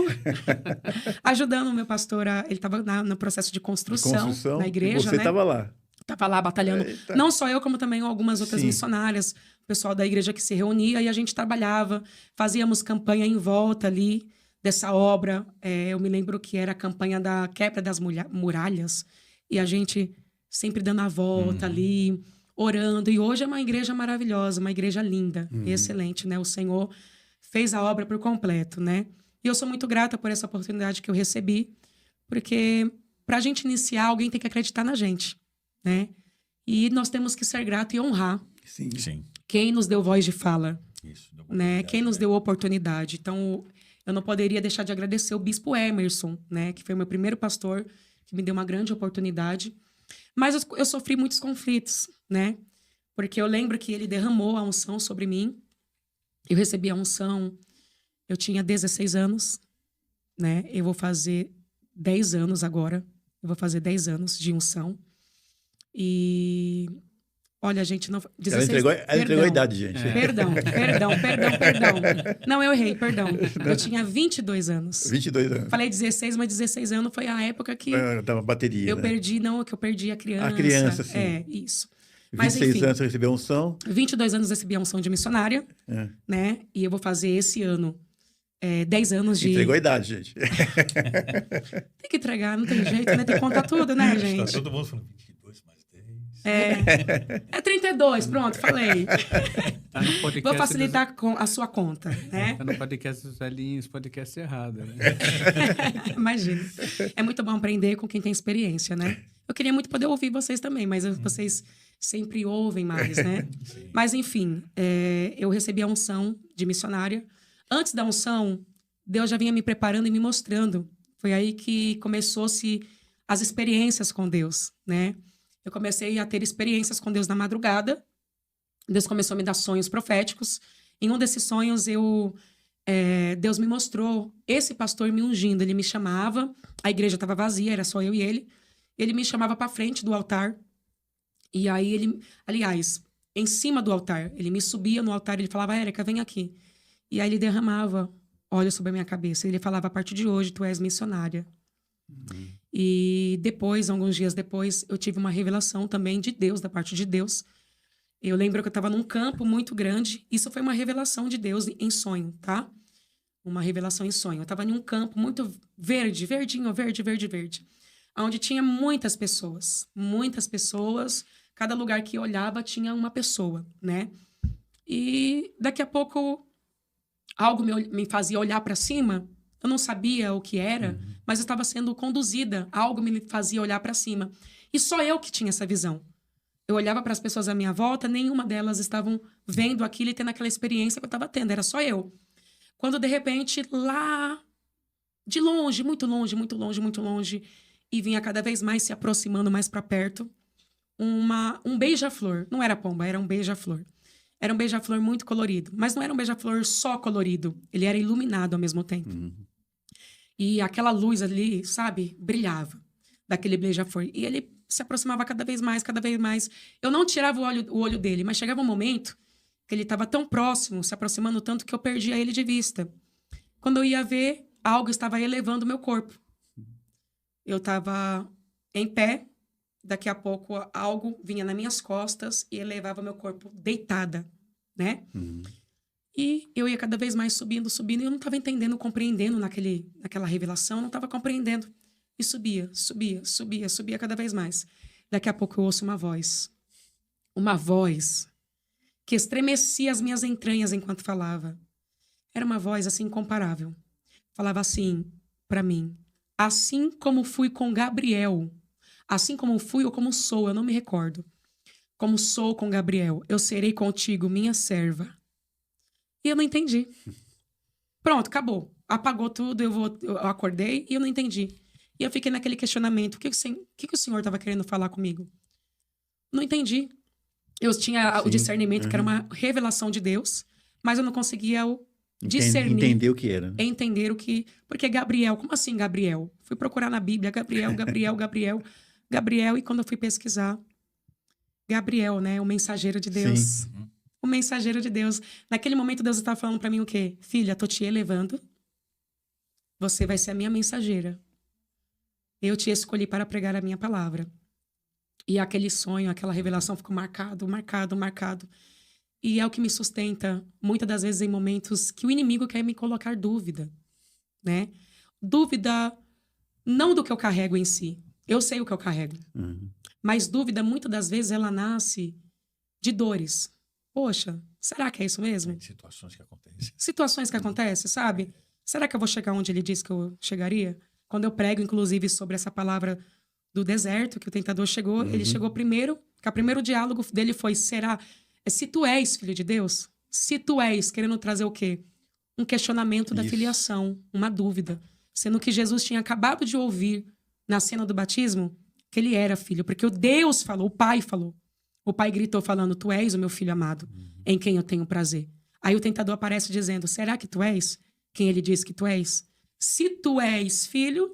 ajudando o meu pastor. Ele estava no processo de construção, na igreja, e você né? estava lá. Tava lá batalhando. Eita. Não só eu, como também algumas outras Sim. missionárias, o pessoal da igreja que se reunia e a gente trabalhava, fazíamos campanha em volta ali dessa obra. Eu me lembro que era a campanha da quebra das muralhas e a gente sempre dando a volta ali, orando. E hoje é uma igreja maravilhosa, uma igreja linda, excelente, né? O Senhor fez a obra por completo, né? E eu sou muito grata por essa oportunidade que eu recebi, porque para a gente iniciar, alguém tem que acreditar na gente, né? E nós temos que ser grato e honrar Sim. Sim. quem nos deu voz de fala, Isso. deu né? oportunidade, Quem nos né? deu oportunidade. Então, eu não poderia deixar de agradecer o bispo Emerson, né? Que foi o meu primeiro pastor, que me deu uma grande oportunidade. Mas eu sofri muitos conflitos, né? Porque eu lembro que ele derramou a unção sobre mim. Eu recebi a unção, eu tinha 16 anos, né? Eu vou fazer 10 anos agora. Eu vou fazer 10 anos de unção. E Olha, gente, não... 16... Ela entregou a idade, gente. Perdão. Não, eu errei, perdão. Eu tinha 22 anos. 22 anos. Falei 16, mas 16 anos foi a época que Tava bateria, eu né? perdi a criança. A criança, sim. É, isso. Mas, 26 enfim, anos você recebeu unção. 22 anos recebi a unção de missionária, né? E eu vou fazer esse ano 10 anos de... Entregou a idade, gente. Tem que entregar, não tem jeito, né? Tem que contar tudo, né, gente? Tá todo mundo falando 22 mais 10. É 32, pronto, falei. Tá no podcast Vou facilitar a sua conta, né? Tá no podcast dos velhinhos, podcast errado, né? Imagina. É muito bom aprender com quem tem experiência, né? Eu queria muito poder ouvir vocês também, mas vocês sempre ouvem mais, né? Mas, enfim, eu recebi a unção de missionária. Antes da unção, Deus já vinha me preparando e me mostrando. Foi aí que começou-se as experiências com Deus, né? Eu comecei a ter experiências com Deus na madrugada. Deus começou a me dar sonhos proféticos. Em um desses sonhos, Deus me mostrou esse pastor me ungindo. Ele me chamava, a igreja estava vazia, era só eu e ele. Ele me chamava para frente do altar. E aí aliás, em cima do altar, ele me subia no altar e ele falava, Érica, vem aqui. E aí ele derramava óleo sobre a minha cabeça. Ele falava, a partir de hoje, tu és missionária. E depois, alguns dias depois, eu tive uma revelação também de Deus, da parte de Deus. Eu lembro que eu estava num campo muito grande. Isso foi uma revelação de Deus em sonho, tá? Uma revelação em sonho. Eu estava em um campo muito verde, verdinho, verde. Onde tinha muitas pessoas. Cada lugar que eu olhava tinha uma pessoa, né? E daqui a pouco, algo me fazia olhar para cima. Eu não sabia o que era, mas eu estava sendo conduzida. Algo me fazia olhar para cima. E só eu que tinha essa visão. Eu olhava para as pessoas à minha volta, nenhuma delas estavam vendo aquilo e tendo aquela experiência que eu estava tendo. Era só eu. Quando, de repente, lá de longe, muito longe, e vinha cada vez mais se aproximando mais para perto, um beija-flor. Não era pomba, era um beija-flor. Era um beija-flor muito colorido. Mas não era um beija-flor só colorido. Ele era iluminado ao mesmo tempo. E aquela luz ali, sabe, brilhava daquele beija-flor. E ele se aproximava cada vez mais. Eu não tirava o olho dele, mas chegava um momento que ele estava tão próximo, se aproximando tanto, que eu perdia ele de vista. Quando eu ia ver, algo estava elevando o meu corpo. Eu estava em pé, daqui a pouco algo vinha nas minhas costas e elevava meu corpo deitada, né? E eu ia cada vez mais subindo, e eu não estava entendendo, compreendendo naquela revelação, eu não estava compreendendo. E subia cada vez mais. Daqui a pouco eu ouço uma voz que estremecia as minhas entranhas enquanto falava. Era uma voz assim incomparável. Falava assim para mim: assim como fui com Gabriel, assim como fui ou como sou, eu não me recordo. Como sou com Gabriel, eu serei contigo, minha serva. E eu não entendi. Pronto, acabou. Apagou tudo, eu acordei e eu não entendi. E eu fiquei naquele questionamento. O que o Senhor estava querendo falar comigo? Não entendi. Eu tinha o discernimento, que era uma revelação de Deus, mas eu não conseguia discernir. Entender o que era. Entender o que... Porque Gabriel, como assim Gabriel? Fui procurar na Bíblia, Gabriel, e quando eu fui pesquisar, Gabriel, né? O mensageiro de Deus. Sim. O mensageiro de Deus. Naquele momento, Deus estava falando para mim o quê? Filha, tô te elevando. Você vai ser a minha mensageira. Eu te escolhi para pregar a minha palavra. E aquele sonho, aquela revelação ficou marcado. E é o que me sustenta, muitas das vezes, em momentos que o inimigo quer me colocar dúvida, né? Dúvida não do que eu carrego em si. Eu sei o que eu carrego. Mas dúvida, muitas das vezes, ela nasce de dores. Poxa, será que é isso mesmo? Situações que acontecem, sabe? Será que eu vou chegar onde ele disse que eu chegaria? Quando eu prego, inclusive, sobre essa palavra do deserto, que o tentador chegou, ele chegou primeiro, que o primeiro diálogo dele foi, se tu és filho de Deus? Se tu és, querendo trazer o quê? Um questionamento da filiação, uma dúvida. Sendo que Jesus tinha acabado de ouvir, na cena do batismo, que ele era filho. Porque o Deus falou, o Pai falou. O Pai gritou falando, tu és o meu filho amado, em quem eu tenho prazer. Aí o tentador aparece dizendo, será que tu és quem ele diz que tu és? Se tu és filho,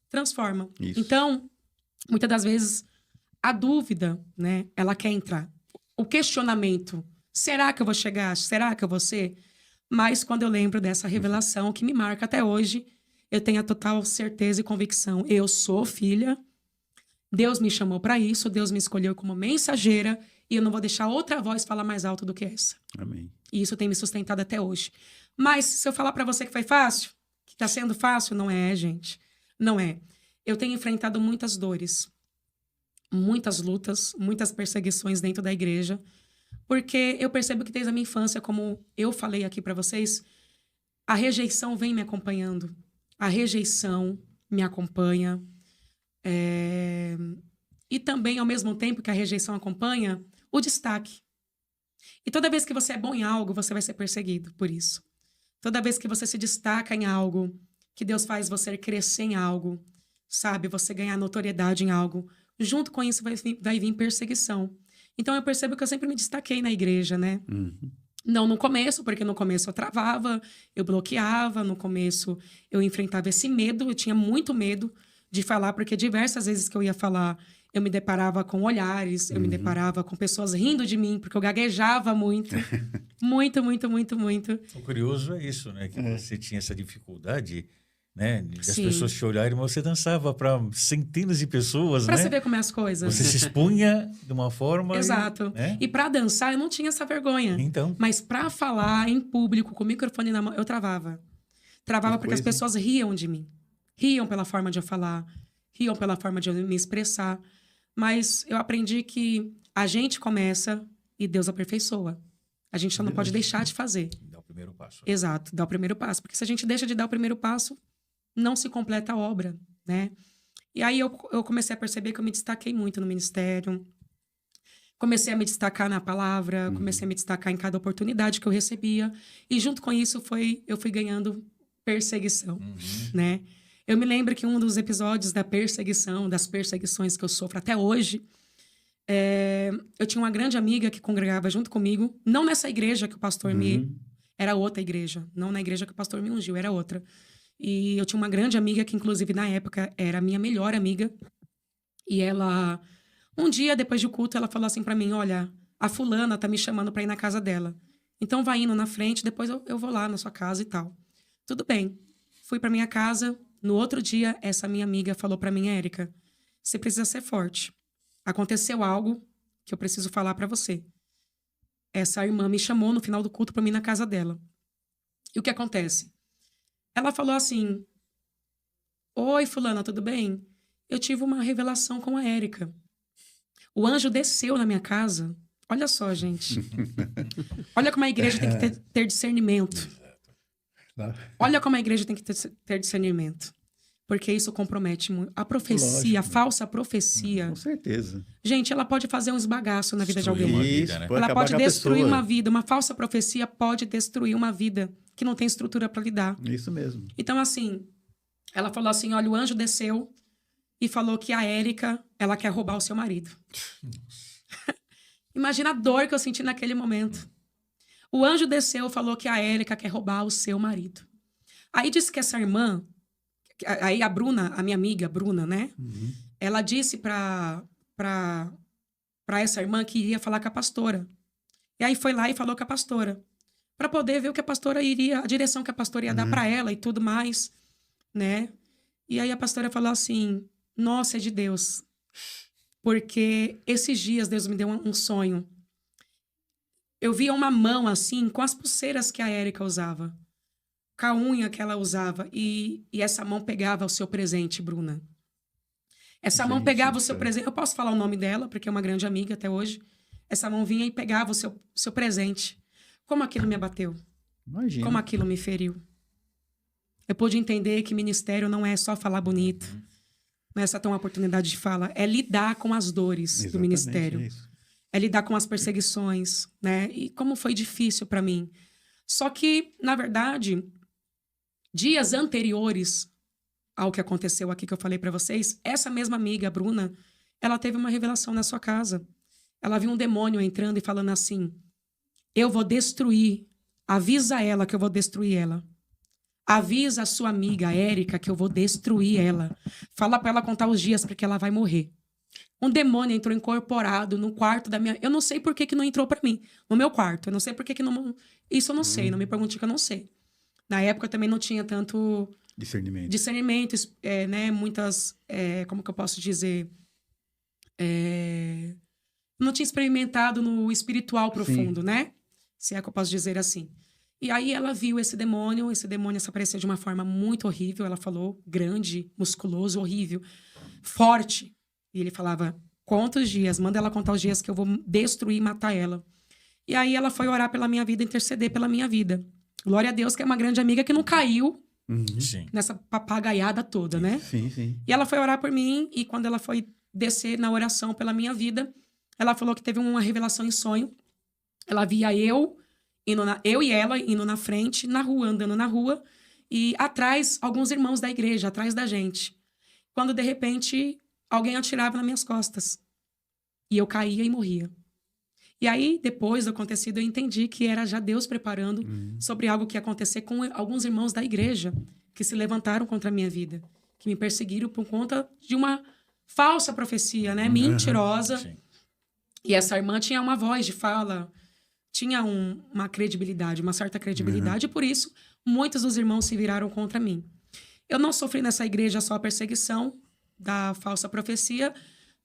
transforma. Então, muitas das vezes, a dúvida, né, ela quer entrar. o questionamento. Será que eu vou chegar? Será que eu vou ser? Mas quando eu lembro dessa revelação que me marca até hoje, eu tenho a total certeza e convicção. Eu sou filha, Deus me chamou para isso, Deus me escolheu como mensageira e eu não vou deixar outra voz falar mais alto do que essa. Amém. E isso tem me sustentado até hoje. Mas se eu falar para você que foi fácil, que tá sendo fácil, não é, gente. Não é. Eu tenho enfrentado muitas dores, muitas lutas, muitas perseguições dentro da igreja, porque eu percebo que desde a minha infância, como eu falei aqui para vocês, a rejeição vem me acompanhando. A rejeição me acompanha. E também, ao mesmo tempo que a rejeição acompanha, o destaque. E toda vez que você é bom em algo, você vai ser perseguido por isso. Toda vez que você se destaca em algo, que Deus faz você crescer em algo, sabe? Você ganhar notoriedade em algo, junto com isso vai vir perseguição. Então, eu percebo que eu sempre me destaquei na igreja, né? Não no começo, porque no começo eu travava, eu bloqueava, no começo eu enfrentava esse medo, eu tinha muito medo de falar, porque diversas vezes que eu ia falar, eu me deparava com olhares, eu me deparava com pessoas rindo de mim, porque eu gaguejava muito. muito. O curioso é isso, né? Que você tinha essa dificuldade, né? De as pessoas te olharem, mas você dançava para centenas de pessoas, Pra né? você ver como é as coisas. Você se expunha de uma forma... Exato. Né? E pra dançar, eu não tinha essa vergonha. Então. Mas pra falar em público, com o microfone na mão, eu travava. Travava porque as pessoas riam de mim. Riam pela forma de eu falar, riam pela forma de eu me expressar. Mas eu aprendi que a gente começa e Deus aperfeiçoa. A gente só não pode deixar de fazer. Dá o primeiro passo. Exato, dar o primeiro passo. Porque se a gente deixa de dar o primeiro passo, não se completa a obra, né? E aí eu comecei a perceber que eu me destaquei muito no ministério. Comecei a me destacar na palavra, comecei a me destacar em cada oportunidade que eu recebia. E junto com isso, eu fui ganhando perseguição, né? Eu me lembro que um dos episódios da perseguição, das perseguições que eu sofro até hoje, eu tinha uma grande amiga que congregava junto comigo, não nessa igreja que o pastor me... Era outra igreja, não na igreja que o pastor me ungiu, era outra. E eu tinha uma grande amiga que, inclusive, na época, era a minha melhor amiga. E ela... Um dia, depois do culto, ela falou assim pra mim, olha, a fulana tá me chamando pra ir na casa dela. Então, vai indo na frente, depois eu vou lá na sua casa e tal. Tudo bem. Fui pra minha casa. No outro dia, essa minha amiga falou pra mim, Érica, você precisa ser forte. Aconteceu algo que eu preciso falar pra você. Essa irmã me chamou no final do culto pra mim na casa dela. E o que acontece? Ela falou assim, oi, fulana, tudo bem? Eu tive uma revelação com a Érica. O anjo desceu na minha casa. Olha só, gente. Olha como a igreja tem que ter discernimento. Olha como a igreja tem que ter discernimento. Porque isso compromete muito. A profecia, a falsa profecia. Com certeza. Gente, ela pode fazer um esbagaço na vida de alguém. Uma vida, né? Ela acabar pode com a destruir pessoa. uma vida. Uma falsa profecia pode destruir uma vida que não tem estrutura para lidar. Isso mesmo. Então, assim, ela falou assim, olha, o anjo desceu e falou que a Érica, ela quer roubar o seu marido. Imagina a dor que eu senti naquele momento. O anjo desceu e falou que a Érica quer roubar o seu marido. Aí disse que essa irmã, aí a Bruna, a minha amiga Bruna, né? Ela disse pra essa irmã que iria falar com a pastora. E aí foi lá e falou com a pastora. Pra poder ver o que a pastora iria, a direção que a pastora ia dar pra ela e tudo mais, né? E aí a pastora falou assim, nossa, é de Deus. Porque esses dias Deus me deu um sonho. Eu via uma mão assim, com as pulseiras que a Érica usava. Com a unha que ela usava. E essa mão pegava o seu presente, Bruna. Essa mão pegava o seu presente. Eu posso falar o nome dela, porque é uma grande amiga até hoje. Essa mão vinha e pegava o seu presente. Como aquilo me abateu. Imagina. Como aquilo me feriu. Eu pude entender que ministério não é só falar bonito. Não é só ter uma oportunidade de fala. É lidar com as dores do Exatamente, ministério. é isso. É lidar com as perseguições, né? E como foi difícil para mim. Só que, na verdade, dias anteriores ao que aconteceu aqui que eu falei para vocês, essa mesma amiga, a Bruna, ela teve uma revelação na sua casa. Ela viu um demônio entrando e falando assim, eu vou destruir, avisa ela que eu vou destruir ela. Avisa a sua amiga, a Érica, que eu vou destruir ela. Fala para ela contar os dias porque ela vai morrer. Um demônio entrou incorporado no quarto da minha... Eu não sei por que que não entrou pra mim. No meu quarto. Eu não sei por que que não... Isso eu não sei. Não me pergunte que eu não sei. Na época eu também não tinha tanto discernimento, né? Muitas... como que eu posso dizer? Não tinha experimentado no espiritual profundo, Sim. né? Se é que eu posso dizer assim. E aí ela viu esse demônio se aparecia de uma forma muito horrível. Ela falou, grande, musculoso, horrível, forte. E ele falava, conta os dias, manda ela contar os dias que eu vou destruir e matar ela. E aí ela foi orar pela minha vida, interceder pela minha vida. Glória a Deus, que é uma grande amiga que não caiu Sim. nessa papagaiada toda, né? Sim, sim. E ela foi orar por mim, e quando ela foi descer na oração pela minha vida, ela falou que teve uma revelação em sonho. Ela via eu e ela indo na frente, na rua, andando na rua, e atrás, alguns irmãos da igreja, atrás da gente. Quando, de repente, alguém atirava nas minhas costas. E eu caía e morria. E aí, depois do acontecido, eu entendi que era já Deus preparando sobre algo que ia acontecer com alguns irmãos da igreja que se levantaram contra a minha vida, que me perseguiram por conta de uma falsa profecia, né? Mentirosa. Sim. E essa irmã tinha uma voz de fala, tinha uma credibilidade, uma certa credibilidade, e por isso muitos dos irmãos se viraram contra mim. Eu não sofri nessa igreja só a perseguição da falsa profecia,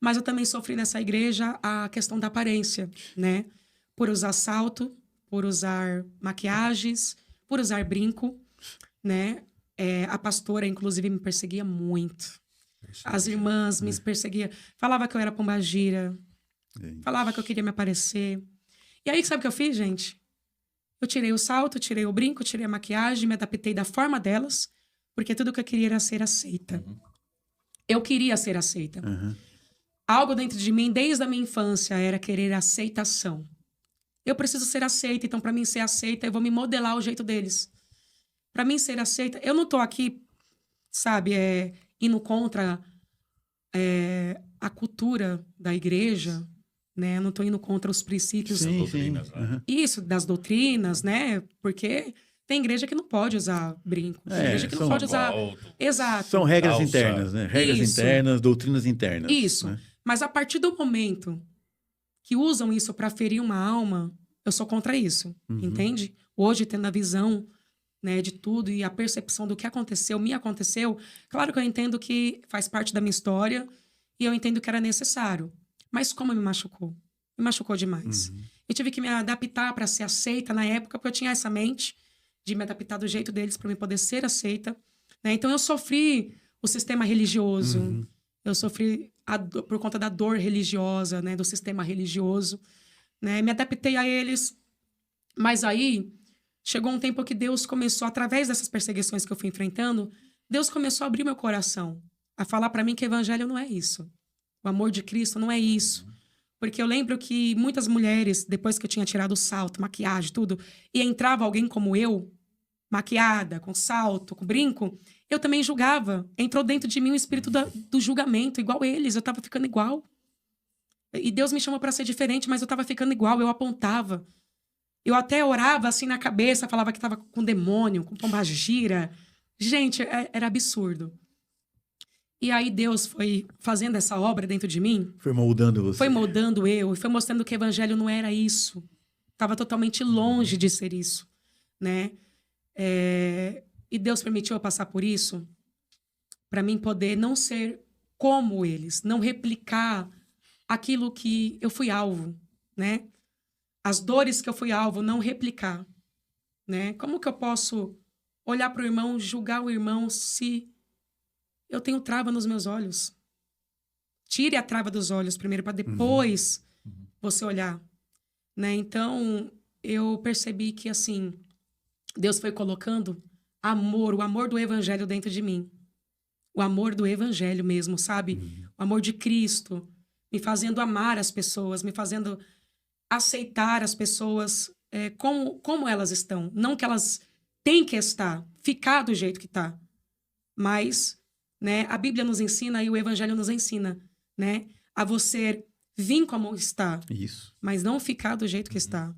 mas eu também sofri nessa igreja a questão da aparência, né? Por usar salto, por usar maquiagens, por usar brinco, né? A pastora, inclusive, me perseguia muito. As irmãs me perseguiam. Falava que eu era pombagira. Falava que eu queria me aparecer. E aí, sabe o que eu fiz, gente? Eu tirei o salto, tirei o brinco, tirei a maquiagem, me adaptei da forma delas, porque tudo que eu queria era ser aceita. Eu queria ser aceita. Algo dentro de mim, desde a minha infância, era querer aceitação. Eu preciso ser aceita, então, para mim ser aceita, eu vou me modelar ao jeito deles. Para mim ser aceita, eu não tô aqui, sabe, indo contra a cultura da igreja, né? Eu não tô indo contra os princípios. Sim, doutrinas, sim. né? Isso, das doutrinas, né? Porque tem igreja que não pode usar brinco. Tem igreja que não pode usar... Exato. São regras Calça. internas, né? Regras Isso. internas, doutrinas internas. Isso. Né? Mas a partir do momento que usam isso para ferir uma alma, eu sou contra isso, entende? Hoje, tendo a visão, né, de tudo e a percepção do que aconteceu, me aconteceu, claro que eu entendo que faz parte da minha história e eu entendo que era necessário. Mas como me machucou? Me machucou demais. Eu tive que me adaptar para ser aceita na época, porque eu tinha essa mente de me adaptar do jeito deles para eu poder ser aceita, né? Então eu sofri o sistema religioso, eu sofri por conta da dor religiosa, né, do sistema religioso, né? Me adaptei a eles, mas aí chegou um tempo que Deus começou, através dessas perseguições que eu fui enfrentando, Deus começou a abrir meu coração, a falar para mim que evangelho não é isso. O amor de Cristo não é isso. Porque eu lembro que muitas mulheres, depois que eu tinha tirado o salto, maquiagem, tudo, e entrava alguém como eu, maquiada, com salto, com brinco, eu também julgava. Entrou dentro de mim o espírito do julgamento, igual eles, eu tava ficando igual. E Deus me chamou para ser diferente, mas eu tava ficando igual, eu apontava. Eu até orava assim na cabeça, falava que tava com demônio, com pombagira. Gente, era absurdo. E aí Deus foi fazendo essa obra dentro de mim. Foi moldando você. Foi moldando eu, e foi mostrando que o evangelho não era isso. Estava totalmente longe de ser isso, né? E Deus permitiu eu passar por isso para mim poder não ser como eles, não replicar aquilo que eu fui alvo, né? As dores que eu fui alvo, não replicar, né? Como que eu posso olhar para o irmão, julgar o irmão se eu tenho trava nos meus olhos? Tire a trava dos olhos primeiro para depois você olhar, né? Então, eu percebi que assim, Deus foi colocando amor, o amor do evangelho dentro de mim. O amor do evangelho mesmo, sabe? O amor de Cristo, me fazendo amar as pessoas, me fazendo aceitar as pessoas como elas estão. Não que elas têm que estar, ficar do jeito que está. Mas, né, a Bíblia nos ensina e o evangelho nos ensina, né, a você vir como está. Isso. Mas não ficar do jeito que está.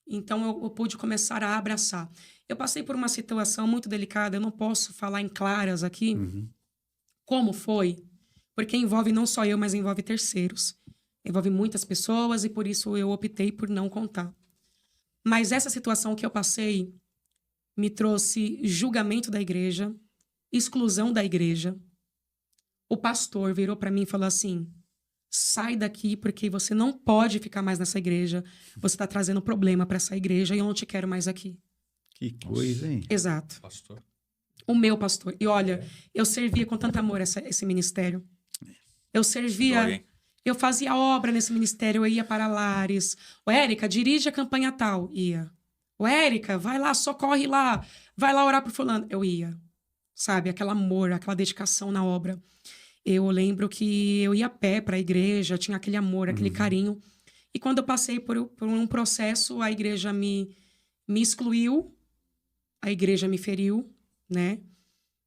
Então, eu pude começar a abraçar. Eu passei por uma situação muito delicada, eu não posso falar em claras aqui como foi, Porque envolve não só eu, mas envolve terceiros. Envolve muitas pessoas e por isso eu optei por não contar. Mas essa situação que eu passei me trouxe julgamento da igreja, exclusão da igreja. O pastor virou para mim e falou assim: sai daqui porque você não pode ficar mais nessa igreja. Você está trazendo problema para essa igreja e eu não te quero mais aqui. Que coisa, hein? Exato. Pastor. O meu pastor. E olha, eu servia com tanto amor esse ministério. Eu servia... Dói, hein? Eu fazia obra nesse ministério, eu ia para Lares. Ô, Érica, dirige a campanha tal. Ia. Ô, Érica, vai lá, socorre lá. Vai lá orar por fulano. Eu ia. Sabe, aquele amor, aquela dedicação na obra. Eu lembro que eu ia a pé para a igreja, tinha aquele amor, aquele carinho. E quando eu passei por um processo, a igreja me excluiu, a igreja me feriu, né?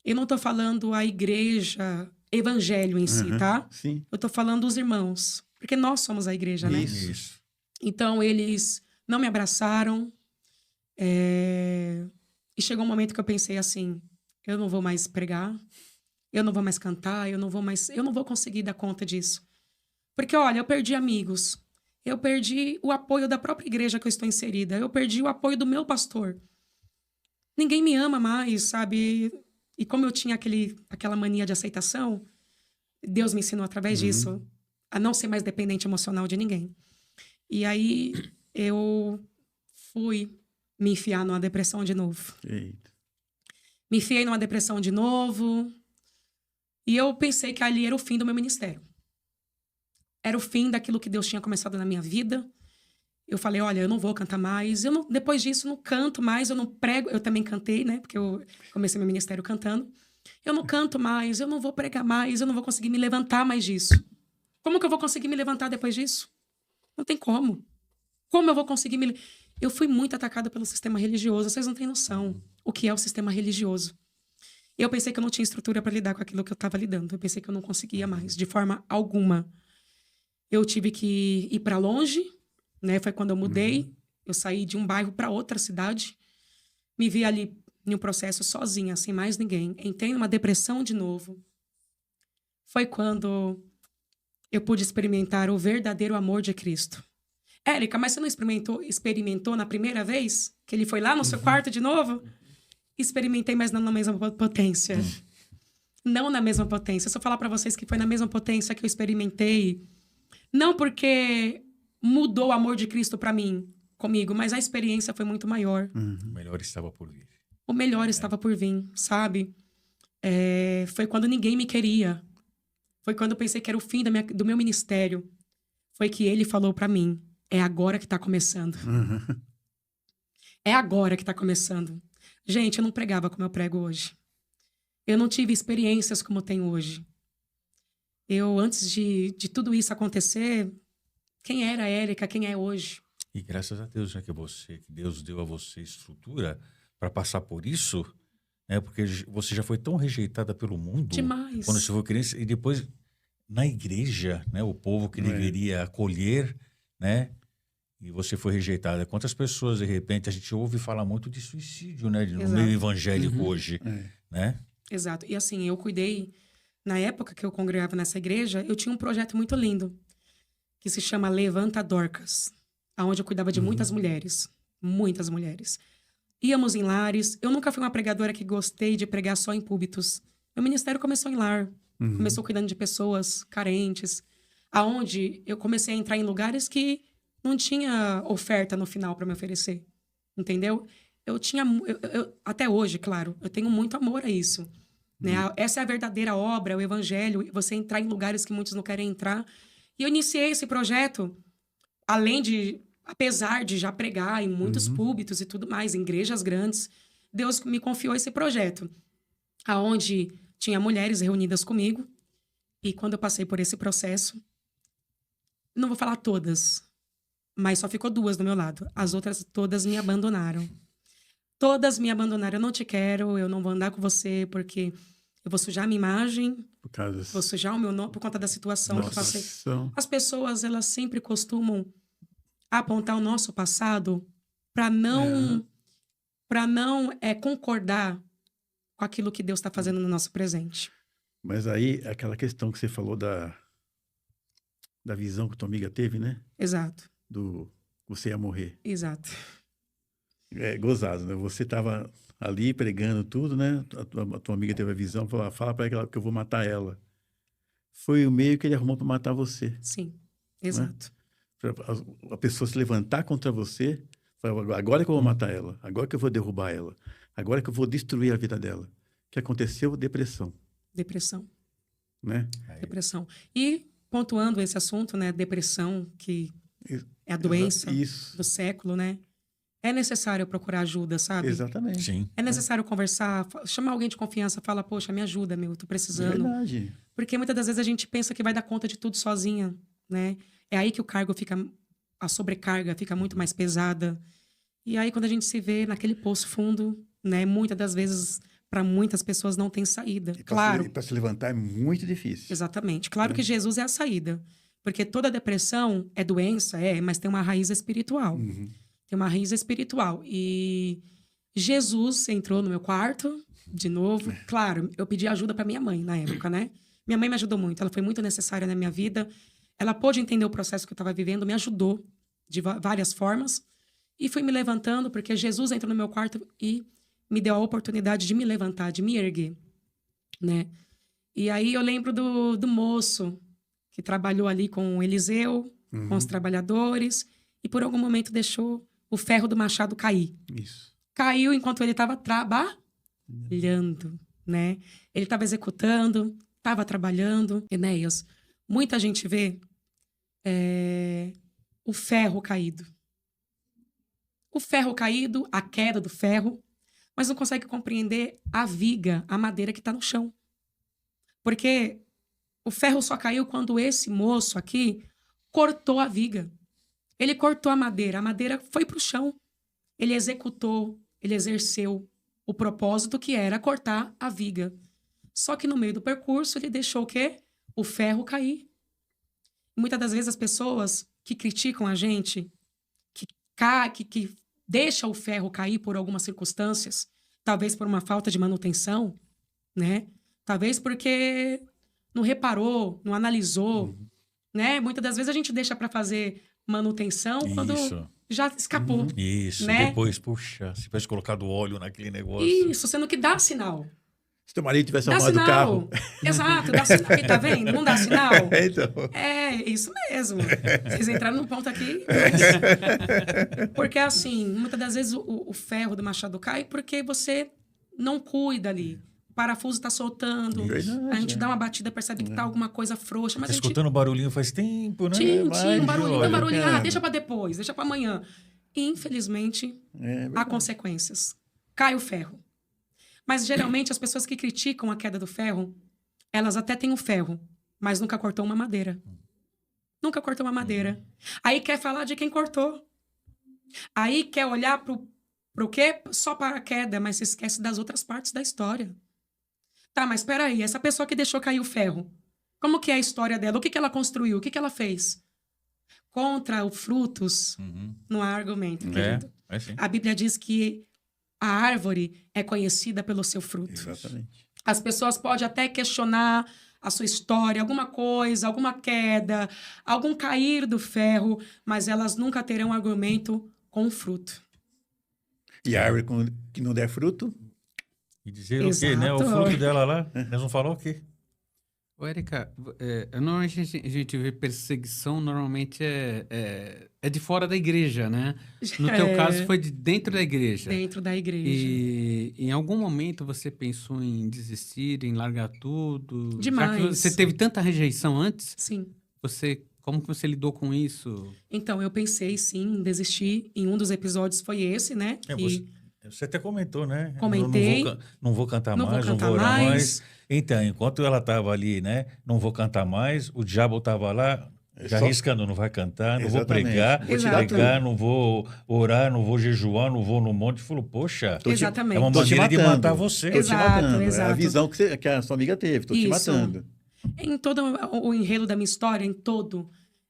Eu não tô falando a igreja... evangelho em si, tá? Sim. Eu tô falando dos irmãos. Porque nós somos a igreja, né? Isso. Então, eles não me abraçaram. E chegou um momento que eu pensei assim, eu não vou mais pregar, eu não vou mais cantar, eu não vou conseguir dar conta disso. Porque, olha, eu perdi amigos. Eu perdi o apoio da própria igreja que eu estou inserida. Eu perdi o apoio do meu pastor. Ninguém me ama mais, sabe? E como eu tinha aquela mania de aceitação, Deus me ensinou através disso a não ser mais dependente emocional de ninguém. E aí eu fui me enfiar numa depressão de novo. Eita. Me enfiei numa depressão de novo. E eu pensei que ali era o fim do meu ministério. Era o fim daquilo que Deus tinha começado na minha vida. Eu falei, olha, eu não vou cantar mais. Depois disso, não canto mais, eu não prego. Eu também cantei, né? Porque eu comecei meu ministério cantando. Eu não canto mais, eu não vou pregar mais, eu não vou conseguir me levantar mais disso. Como que eu vou conseguir me levantar depois disso? Não tem como. Como eu vou conseguir me... Eu fui muito atacada pelo sistema religioso. Vocês não têm noção o que é o sistema religioso. Eu pensei que eu não tinha estrutura para lidar com aquilo que eu estava lidando. Eu pensei que eu não conseguia mais, de forma alguma. Eu tive que ir para longe, né? Foi quando eu mudei. Eu saí de um bairro para outra cidade. Me vi ali em um processo sozinha, sem mais ninguém. Entrei numa depressão de novo. Foi quando eu pude experimentar o verdadeiro amor de Cristo. Érica, mas você não experimentou na primeira vez? Que ele foi lá no seu quarto de novo? Experimentei, mas não na mesma potência. Não na mesma potência. Se eu falar para vocês que foi na mesma potência que eu experimentei, não porque mudou o amor de Cristo para mim, comigo, mas a experiência foi muito maior. O melhor estava por vir. O melhor estava por vir, sabe? Foi quando ninguém me queria. Foi quando eu pensei que era o fim do meu ministério. Foi que ele falou para mim, é agora que tá começando. É agora que tá começando. Gente, eu não pregava como eu prego hoje. Eu não tive experiências como eu tenho hoje. Antes de tudo isso acontecer, quem era a Érica, quem é hoje? E graças a Deus, né, que Deus deu a você estrutura para passar por isso, né? Porque você já foi tão rejeitada pelo mundo. Demais. Quando você foi criança, e depois na igreja, né? O povo que deveria acolher, né? E você foi rejeitada. Quantas pessoas, de repente, a gente ouve falar muito de suicídio, né? No meio evangélico hoje, né? Exato. E assim, eu cuidei... Na época que eu congregava nessa igreja, eu tinha um projeto muito lindo, que se chama Levanta Dorcas, onde eu cuidava de muitas mulheres. Muitas mulheres. Íamos em lares. Eu nunca fui uma pregadora que gostei de pregar só em púlpitos. Meu ministério começou em lar. Começou cuidando de pessoas carentes. Aonde eu comecei a entrar em lugares que não tinha oferta no final para me oferecer. Entendeu? Até hoje, claro, eu tenho muito amor a isso. Né? Essa é a verdadeira obra, o evangelho. Você entrar em lugares que muitos não querem entrar. E eu iniciei esse projeto, apesar de já pregar em muitos púlpitos e tudo mais, em igrejas grandes, Deus me confiou esse projeto, aonde tinha mulheres reunidas comigo. E quando eu passei por esse processo, não vou falar todas, mas só ficou 2 do meu lado. As outras todas me abandonaram. Todas me abandonaram. Eu não te quero, eu não vou andar com você, porque eu vou sujar a minha imagem, vou sujar o meu nome por conta da situação que eu passei. As pessoas, elas sempre costumam apontar o nosso passado para não concordar com aquilo que Deus está fazendo no nosso presente. Mas aí, aquela questão que você falou da visão que tua amiga teve, né? Exato, Do você ia morrer. exato. É gozado, né? Você estava ali pregando tudo, né? A tua amiga teve a visão, falou, fala para ela que eu vou matar ela. Foi o meio que ele arrumou para matar você, Sim, né? exato. Pra a pessoa se levantar contra você, falar, agora que eu vou matar ela, agora que eu vou derrubar ela, agora que eu vou destruir a vida dela. O que aconteceu? Depressão, Depressão, né? depressão. E pontuando esse assunto, né, depressão, que é a doença Isso, do século, né? É necessário procurar ajuda, sabe? exatamente. Sim. É necessário conversar, chamar alguém de confiança, falar, poxa, me ajuda, meu, tô É precisando. verdade. Porque muitas das vezes a gente pensa que vai dar conta de tudo sozinha, né? É aí que o cargo fica, a sobrecarga fica muito mais pesada. E aí quando a gente se vê naquele poço fundo, né? Muitas das vezes, para muitas pessoas não tem saída. Claro, Para se levantar é muito difícil. exatamente. Claro que Jesus é a saída. Porque toda depressão é doença, mas tem uma raiz espiritual. Uhum. Tem uma raiz espiritual. E Jesus entrou no meu quarto, de novo. Claro, eu pedi ajuda para minha mãe na época, né? Minha mãe me ajudou muito. Ela foi muito necessária na minha vida. Ela pôde entender o processo que eu estava vivendo, me ajudou de várias formas. E fui me levantando, porque Jesus entrou no meu quarto e me deu a oportunidade de me levantar, de me erguer, né? E aí eu lembro do moço que trabalhou ali com o Eliseu, com os trabalhadores, e por algum momento deixou o ferro do machado cair. Isso. Caiu enquanto ele estava trabalhando, né? Ele estava executando, estava trabalhando. Enéas, muita gente vê o ferro caído. O ferro caído, a queda do ferro, mas não consegue compreender a viga, a madeira que está no chão. Porque o ferro só caiu quando esse moço aqui cortou a viga. Ele cortou a madeira foi para o chão. Ele executou, ele exerceu o propósito que era cortar a viga. Só que no meio do percurso ele deixou o quê? O ferro cair. Muitas das vezes as pessoas que criticam a gente, que deixam o ferro cair por algumas circunstâncias, talvez por uma falta de manutenção, né? Talvez porque não reparou, não analisou, né? Muitas das vezes a gente deixa para fazer manutenção quando Isso. já escapou. Isso. Né? Depois, puxa, se tivesse colocado óleo naquele negócio. Isso, sendo que dá sinal. Se teu marido tivesse Dá arrumado o sinal. carro. Exato, dá sinal. Aí, tá vendo? Não dá sinal? Então. É, isso mesmo. Vocês entraram num ponto aqui. Porque, assim, muitas das vezes o ferro do machado cai porque você não cuida ali. O parafuso tá soltando. Verdade, A gente dá uma batida, percebe que tá alguma coisa frouxa. Mas Tá a gente... escutando barulhinho faz tempo, né? Tinha Mas, um barulhinho, olha, um barulhinho. cara. Deixa pra depois, deixa pra amanhã. E, infelizmente, há consequências. Cai o ferro. Mas, geralmente, as pessoas que criticam a queda do ferro, elas até têm o ferro, mas nunca cortou uma madeira. Nunca cortou uma madeira. Aí quer falar de quem cortou. Aí quer olhar pro quê? Só para a queda, mas se esquece das outras partes da história. Tá, mas espera aí, essa pessoa que deixou cair o ferro, como que é a história dela? O que ela construiu? O que ela fez? Contra o frutos, não há argumento, querido. É sim. A Bíblia diz que a árvore é conhecida pelo seu fruto. Exatamente. As pessoas podem até questionar a sua história, alguma coisa, alguma queda, algum cair do ferro, mas elas nunca terão argumento com o fruto. E a árvore que não der fruto, E dizer o quê, né? O Exato. fruto dela lá, nós não falou o quê? Ô, Érica, normalmente a gente vê perseguição, normalmente é de fora da igreja, né? No teu caso, foi de dentro da igreja. Dentro da igreja. E em algum momento você pensou em desistir, em largar tudo? Demais. Já que você teve tanta rejeição antes, Sim. como que você lidou com isso? Então, eu pensei, sim, em desistir. Em um dos episódios foi esse, né? Você até comentou, né? Comentei. Não vou cantar Não vou mais, não cantar vou orar mais. mais. Então, enquanto ela estava ali, né? Não vou cantar mais, o diabo estava lá, já Só- arriscando, não vai cantar, não vou Exatamente. pregar, Vou tirar pregar, não vou orar, não vou jejuar, não vou no monte. Falou, poxa, Exatamente. é uma tô te maneira de matando. matar você. Tô te Exato, matando. É a exato. visão que a sua amiga teve. Tô te Isso. matando. Em todo o enredo da minha história, em todo,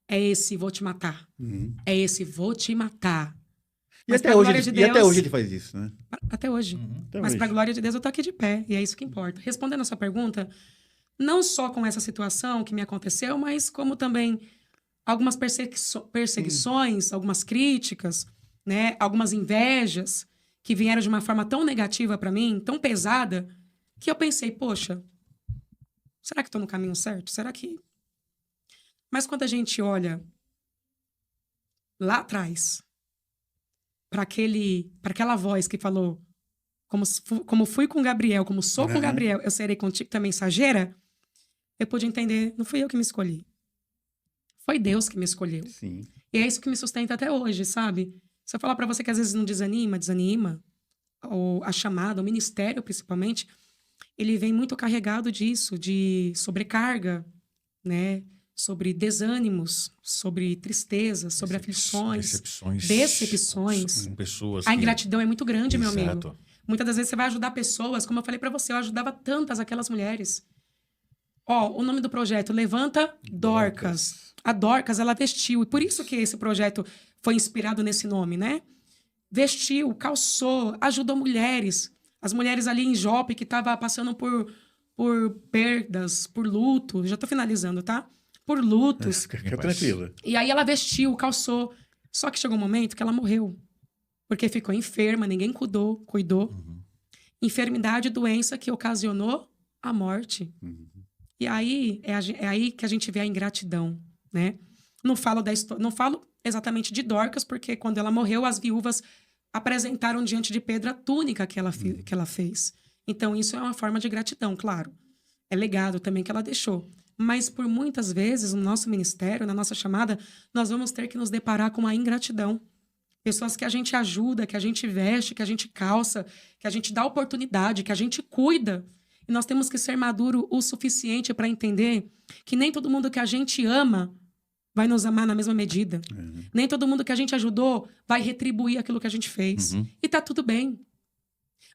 é esse vou te matar. Uhum. É esse vou te matar. E, Mas até pra hoje, glória ele, de e até Deus- hoje ele faz isso, né? Até hoje. Até Mas hoje. para glória de Deus eu tô aqui de pé, e é isso que importa. Respondendo a sua pergunta, não só com essa situação que me aconteceu, mas como também algumas perseguições, algumas críticas, né? Algumas invejas que vieram de uma forma tão negativa para mim, tão pesada, que eu pensei, poxa, será que estou no caminho certo? Será que... Mas quando a gente olha lá atrás, para aquela voz que falou, como fui com Gabriel, como sou com Gabriel, eu serei contigo também, mensageira, eu pude entender, não fui eu que me escolhi. Foi Deus que me escolheu. Sim. E é isso que me sustenta até hoje, sabe? Se eu falar para você que às vezes não desanima, ou a chamada, o ministério principalmente, ele vem muito carregado disso, de sobrecarga, né? Sobre desânimos, sobre tristezas, sobre aflições, decepções. Com pessoas A ingratidão é muito grande, meu amigo. Exato. Muitas das vezes você vai ajudar pessoas, como eu falei para você, eu ajudava tantas aquelas mulheres. Ó, o nome do projeto, Levanta Dorcas. A Dorcas, ela vestiu, e por isso que esse projeto foi inspirado nesse nome, né? Vestiu, calçou, ajudou mulheres. As mulheres ali em Jope que estavam passando por perdas, por luto. Já tô finalizando, tá? Por lutos. Fica tranquila. E aí ela vestiu, calçou. Só que chegou um momento que ela morreu. Porque ficou enferma, ninguém cuidou. Enfermidade, doença que ocasionou a morte. E aí é aí que a gente vê a ingratidão, né? Não falo exatamente de Dorcas, porque quando ela morreu, as viúvas apresentaram diante de Pedro a túnica que ela fez. Então, isso é uma forma de gratidão, claro. É legado também que ela deixou. Mas, por muitas vezes, no nosso ministério, na nossa chamada, nós vamos ter que nos deparar com a ingratidão. Pessoas que a gente ajuda, que a gente veste, que a gente calça, que a gente dá oportunidade, que a gente cuida. E nós temos que ser maduro o suficiente para entender que nem todo mundo que a gente ama vai nos amar na mesma medida. Nem todo mundo que a gente ajudou vai retribuir aquilo que a gente fez. E tá tudo bem.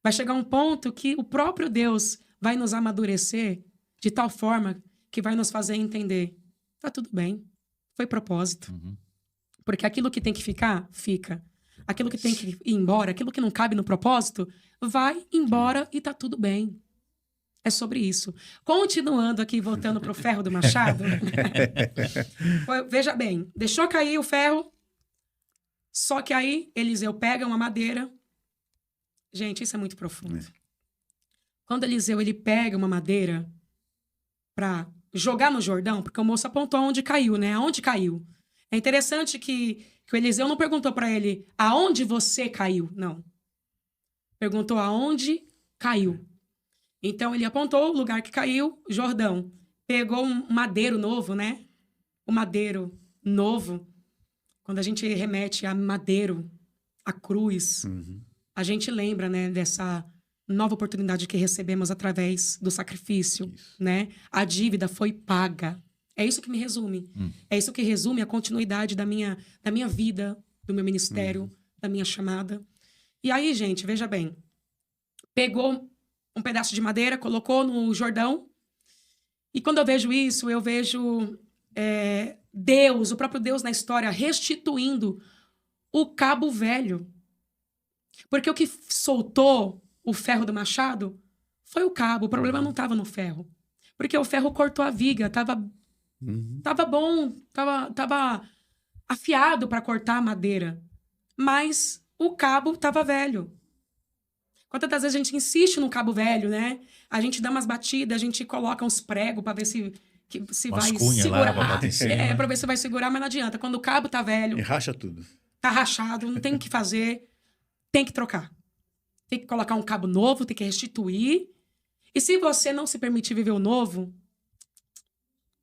Vai chegar um ponto que o próprio Deus vai nos amadurecer de tal forma que vai nos fazer entender. Tá tudo bem. Foi propósito. Porque aquilo que tem que ficar, fica. Aquilo que tem que ir embora, aquilo que não cabe no propósito, vai embora e tá tudo bem. É sobre isso. Continuando aqui, voltando para o ferro do machado. Veja bem, deixou cair o ferro, só que aí Eliseu pega uma madeira. Gente, isso é muito profundo. Quando Eliseu ele pega uma madeira para jogar no Jordão, porque o moço apontou onde caiu, né? Aonde caiu. É interessante que o Eliseu não perguntou para ele aonde você caiu, não. Perguntou aonde caiu. Então, ele apontou o lugar que caiu, Jordão. Pegou um madeiro novo, né? O madeiro novo. Quando a gente remete a madeiro, a cruz, a gente lembra, né, dessa nova oportunidade que recebemos através do sacrifício, né? A dívida foi paga. É isso que me resume. É isso que resume a continuidade da minha vida, do meu ministério, da minha chamada. E aí, gente, veja bem. Pegou um pedaço de madeira, colocou no Jordão. E quando eu vejo isso, eu vejo Deus, o próprio Deus na história, restituindo o cabo velho. Porque o que soltou o ferro do machado foi o cabo. O problema não estava no ferro. Porque o ferro cortou a viga, tava bom, tava afiado para cortar a madeira. Mas o cabo estava velho. Quantas das vezes a gente insiste no cabo velho, né? A gente dá umas batidas, a gente coloca uns pregos para ver se vai segurar. Para ver se vai segurar, mas não adianta. Quando o cabo tá velho... E racha tudo. Tá rachado, não tem o que fazer. Tem que trocar. Tem que colocar um cabo novo, tem que restituir. E se você não se permitir viver o novo,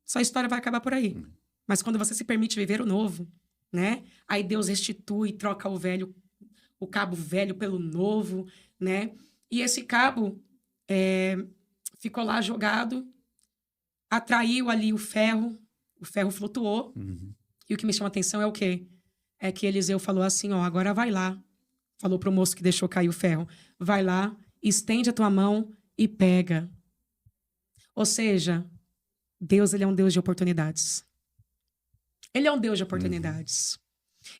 sua história vai acabar por aí. Mas quando você se permite viver o novo, né? Aí Deus restitui, troca o cabo velho pelo novo, né? E esse cabo ficou lá jogado, atraiu ali o ferro flutuou. E o que me chama a atenção é o quê? É que Eliseu falou assim, ó, agora vai lá. Falou pro moço que deixou cair o ferro. Vai lá, estende a tua mão e pega. Ou seja, Deus, ele é um Deus de oportunidades. Ele é um Deus de oportunidades.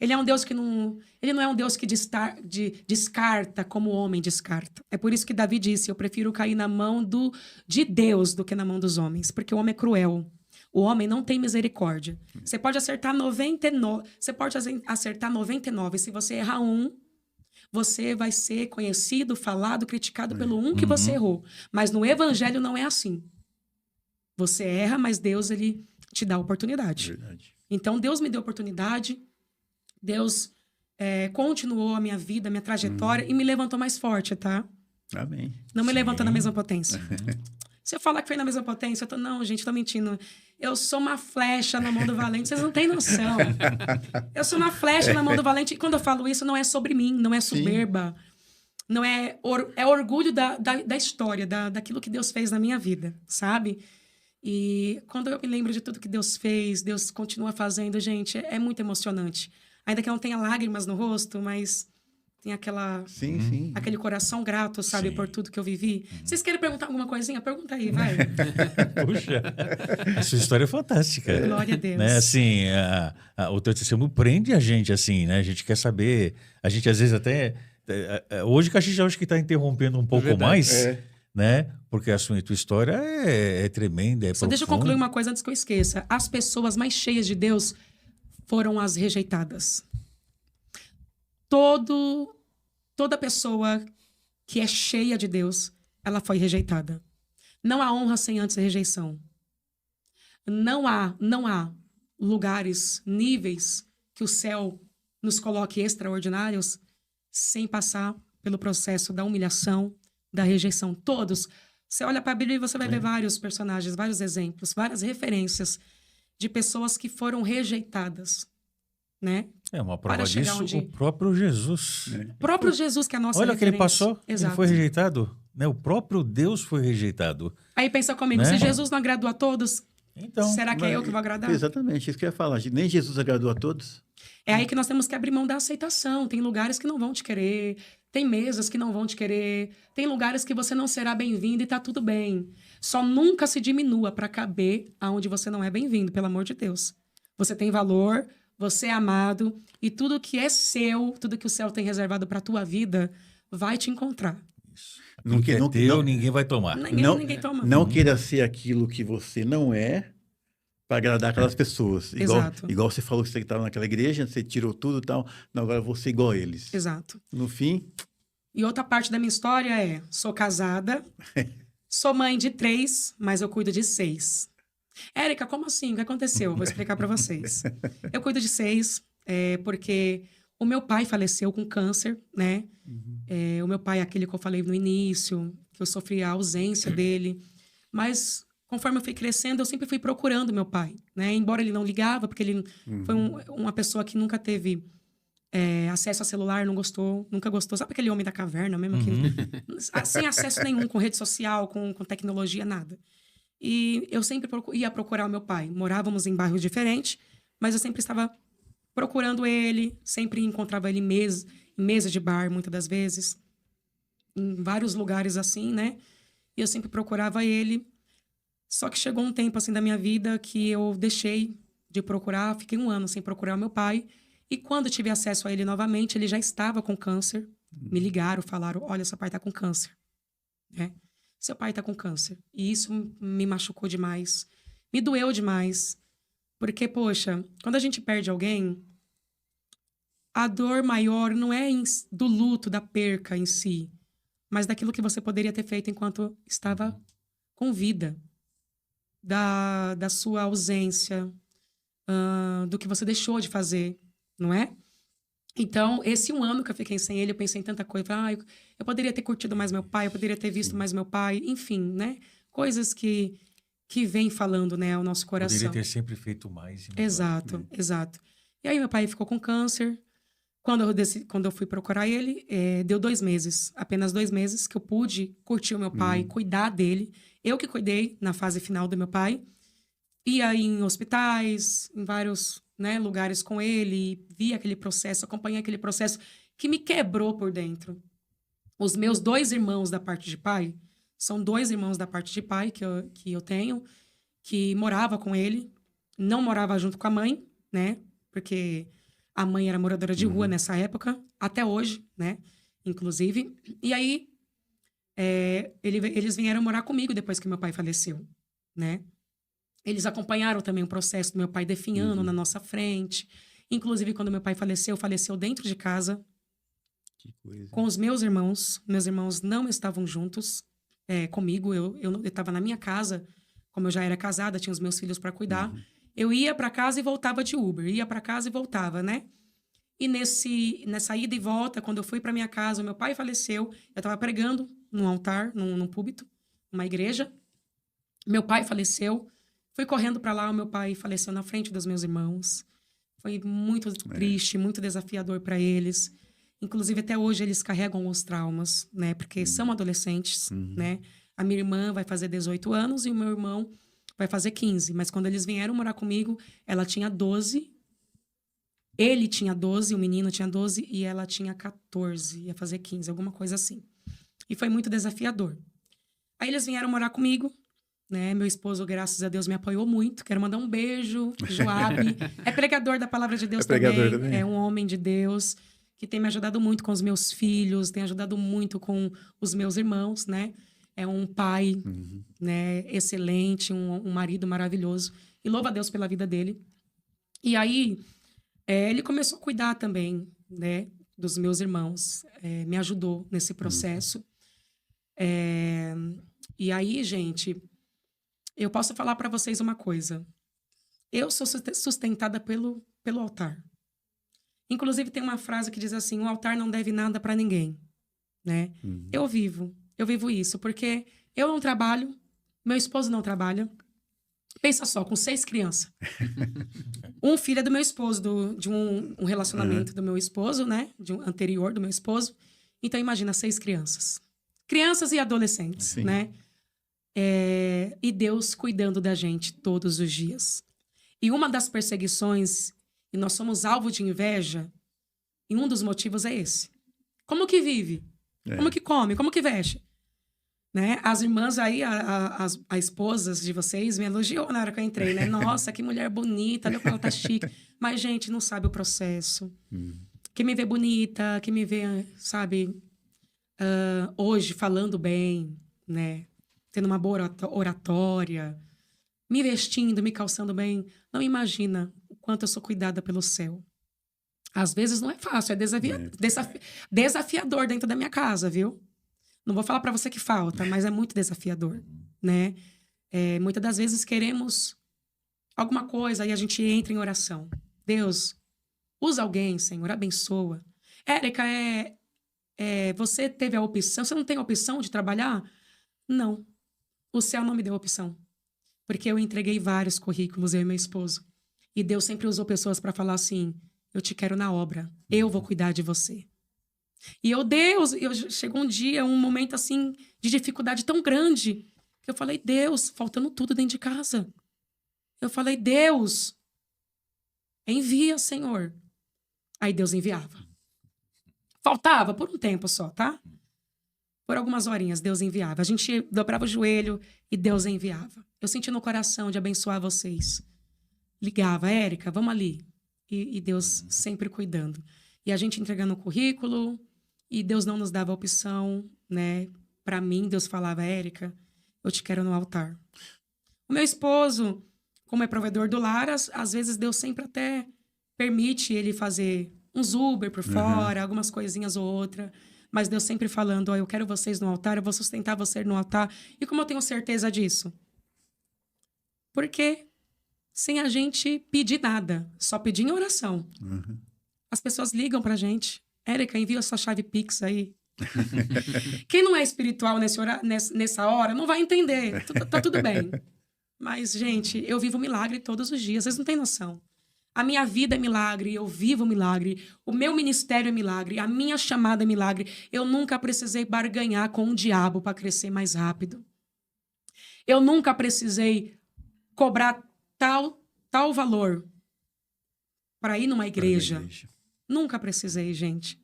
Ele é um Deus que não... Ele não é um Deus que descarta como o homem descarta. É por isso que Davi disse, eu prefiro cair na mão de Deus do que na mão dos homens, porque o homem é cruel. O homem não tem misericórdia. Você pode acertar 99, você pode acertar 99, se você errar um, você vai ser conhecido, falado, criticado pelo um que você errou. Mas no evangelho não é assim. Você erra, mas Deus, ele te dá oportunidade. Verdade. Então, Deus me deu oportunidade, Deus continuou a minha vida, a minha trajetória e me levantou mais forte, tá? Amém. Não me Sim. levantou na mesma potência. Se eu falar que foi na mesma potência, não, gente, tô mentindo. Eu sou uma flecha na mão do valente, vocês não têm noção. Eu sou uma flecha na mão do valente. E quando eu falo isso, não é sobre mim, não é soberba. Não é... É orgulho da história, daquilo que Deus fez na minha vida, sabe? E quando eu me lembro de tudo que Deus fez, Deus continua fazendo, gente, é muito emocionante. Ainda que eu não tenha lágrimas no rosto, mas tem aquele coração grato, sabe, Sim. por tudo que eu vivi. Vocês querem perguntar alguma coisinha? Pergunta aí, vai. Puxa, a sua história é fantástica. Glória a Deus. Né? Assim, o teu testemunho prende a gente, assim, né? A gente quer saber, a gente às vezes até... Hoje que a gente acho que está interrompendo um pouco mais, né? Porque a tua história é tremenda, é Só deixa eu concluir uma coisa antes que eu esqueça. As pessoas mais cheias de Deus foram as rejeitadas. Toda pessoa que é cheia de Deus, ela foi rejeitada. Não há honra sem antes rejeição. Não há lugares, níveis que o céu nos coloque extraordinários sem passar pelo processo da humilhação, da rejeição. Todos. Você olha para a Bíblia e você vai ver vários personagens, vários exemplos, várias referências de pessoas que foram rejeitadas, né? É uma prova Para chegar disso, onde- o próprio Jesus. O próprio Jesus, que é a nossa Olha o que ele referência. passou, ele Exato. foi rejeitado. Né? O próprio Deus foi rejeitado. Aí pensa comigo, Né? se Jesus não agradou a todos, Então, será que é eu que vou agradar? Exatamente, isso que eu ia falar. Nem Jesus agradou a todos. É aí que nós temos que abrir mão da aceitação. Tem lugares que não vão te querer, tem mesas que não vão te querer, tem lugares que você não será bem-vindo e tá tudo bem. Só nunca se diminua para caber aonde você não é bem-vindo, pelo amor de Deus. Você tem valor, você é amado e tudo que é seu, tudo que o céu tem reservado para tua vida, vai te encontrar. não que é não- teu, não- ninguém vai tomar. Ninguém toma. Não queira ser aquilo que você não é para agradar aquelas pessoas. Exato. Igual você falou que você estava naquela igreja, você tirou tudo e tal. Não, agora eu vou ser igual a eles. Exato. No fim, E outra parte da minha história é: sou casada, sou mãe de 3, mas eu cuido de 6. Érica, como assim? O que aconteceu? Vou explicar para vocês. Eu cuido de 6 porque o meu pai faleceu com câncer, né? O meu pai é aquele que eu falei no início, que eu sofri a ausência dele. Mas conforme eu fui crescendo, eu sempre fui procurando meu pai, né? Embora ele não ligava, porque ele foi uma pessoa que nunca teve acesso a celular, nunca gostou. Sabe aquele homem da caverna mesmo? Sem acesso nenhum, com rede social, com tecnologia, nada. E eu sempre ia procurar o meu pai. Morávamos em bairros diferentes, mas eu sempre estava procurando ele, sempre encontrava ele em mesa de bar, muitas das vezes, em vários lugares assim, né? E eu sempre procurava ele. Só que chegou um tempo assim da minha vida que eu deixei de procurar, fiquei 1 ano sem procurar o meu pai. E quando tive acesso a ele novamente, ele já estava com câncer. Me ligaram, falaram: olha, seu pai está com câncer. Né? Seu pai está com câncer. E isso me machucou demais. Me doeu demais. Porque, poxa, quando a gente perde alguém, a dor maior não é do luto, da perca em si, mas daquilo que você poderia ter feito enquanto estava com vida. Da sua ausência, do que você deixou de fazer, não é? Então, esse 1 ano que eu fiquei sem ele, eu pensei em tanta coisa. Falei, eu poderia ter curtido mais meu pai, eu poderia ter visto mais meu pai. Enfim, né? Coisas que vem falando, né, ao nosso coração. Poderia ter sempre feito mais. Exato, exato. E aí meu pai ficou com câncer. Quando eu fui procurar ele, deu 2 meses. Apenas 2 meses que eu pude curtir o meu pai, cuidar dele. Eu que cuidei na fase final do meu pai. Ia em hospitais, em vários lugares com ele, via aquele processo, acompanhei aquele processo que me quebrou por dentro. Os meus 2 irmãos da parte de pai, são 2 irmãos da parte de pai que eu tenho, que morava com ele, não morava junto com a mãe, né? Porque A mãe era moradora de rua nessa época, até hoje, né? Inclusive. E aí, eles vieram morar comigo depois que meu pai faleceu, né? Eles acompanharam também o processo do meu pai definhando na nossa frente. Inclusive, quando meu pai faleceu dentro de casa, Que coisa. com os meus irmãos. Meus irmãos não estavam juntos comigo. Eu estava na minha casa, como eu já era casada, tinha os meus filhos para cuidar. Eu ia para casa e voltava de Uber. Ia para casa e voltava, né? E nessa ida e volta, quando eu fui para minha casa, meu pai faleceu. Eu estava pregando num altar, num púlpito, numa igreja. Meu pai faleceu. Fui correndo para lá, o meu pai faleceu na frente dos meus irmãos. Foi muito triste, muito desafiador para eles. Inclusive, até hoje, eles carregam os traumas, né? Porque são adolescentes, né? A minha irmã vai fazer 18 anos e o meu irmão vai fazer 15. Mas quando eles vieram morar comigo, ela tinha 12. Ele tinha 12, o menino tinha 12 e ela tinha 14. Ia fazer 15, alguma coisa assim. E foi muito desafiador. Aí eles vieram morar comigo, né? Meu esposo, graças a Deus, me apoiou muito. Quero mandar um beijo, Joabe. É pregador da palavra de Deus também. É um homem de Deus que tem me ajudado muito com os meus filhos, tem ajudado muito com os meus irmãos, né? É um pai, né, excelente, um marido maravilhoso. E louva a Deus pela vida dele. E aí, ele começou a cuidar também, né, dos meus irmãos. Me ajudou nesse processo. E aí, gente, eu posso falar para vocês uma coisa. Eu sou sustentada pelo altar. Inclusive, tem uma frase que diz assim, o altar não deve nada para ninguém, né? Eu vivo isso, porque eu não trabalho, meu esposo não trabalha. Pensa só, com 6 crianças. Um filho é do meu esposo, de um relacionamento do meu esposo, né? De um anterior do meu esposo. Então, imagina 6 crianças. Crianças e adolescentes, Sim. né? E Deus cuidando da gente todos os dias. E uma das perseguições, e nós somos alvo de inveja, e um dos motivos é esse. Como que vive? Como que come? Como que veste? Né? As irmãs aí, as esposas de vocês, me elogiou na hora que eu entrei, né? Nossa, que mulher bonita, olha como ela tá chique. Mas, gente, não sabe o processo. Quem me vê bonita, quem me vê, sabe, hoje falando bem, né? Tendo uma boa oratória, me vestindo, me calçando bem, não imagina o quanto eu sou cuidada pelo céu. Às vezes não é fácil, desafiador dentro da minha casa, viu? Não vou falar para você que falta, mas é muito desafiador, né? Muitas das vezes queremos alguma coisa e a gente entra em oração. Deus, usa alguém, Senhor, abençoa. Érica, você teve a opção, você não tem a opção de trabalhar? Não. O céu não me deu opção. Porque eu entreguei vários currículos, eu e meu esposo. E Deus sempre usou pessoas para falar assim, eu te quero na obra, eu vou cuidar de você. E chegou um dia, um momento assim, de dificuldade tão grande, que eu falei, Deus, faltando tudo dentro de casa. Eu falei, Deus, envia, Senhor. Aí Deus enviava. Faltava por um tempo só, tá? Por algumas horinhas, Deus enviava. A gente dobrava o joelho e Deus enviava. Eu senti no coração de abençoar vocês. Ligava, Érica, vamos ali. E Deus sempre cuidando. E a gente entregando o currículo, e Deus não nos dava opção, né? Para mim, Deus falava, Érica, eu te quero no altar. O meu esposo, como é provedor do lar, às vezes Deus sempre até permite ele fazer uns Uber por fora, algumas coisinhas ou outra. Mas Deus sempre falando, eu quero vocês no altar, eu vou sustentar você no altar. E como eu tenho certeza disso? Porque sem a gente pedir nada, só pedir em oração. As pessoas ligam pra gente. Érica, envia a sua chave Pix aí. Quem não é espiritual nessa hora não vai entender. Tá tudo bem. Mas, gente, eu vivo milagre todos os dias. Vocês não têm noção. A minha vida é milagre, eu vivo milagre. O meu ministério é milagre, a minha chamada é milagre. Eu nunca precisei barganhar com o diabo para crescer mais rápido. Eu nunca precisei cobrar tal valor para ir numa igreja. Nunca precisei, gente.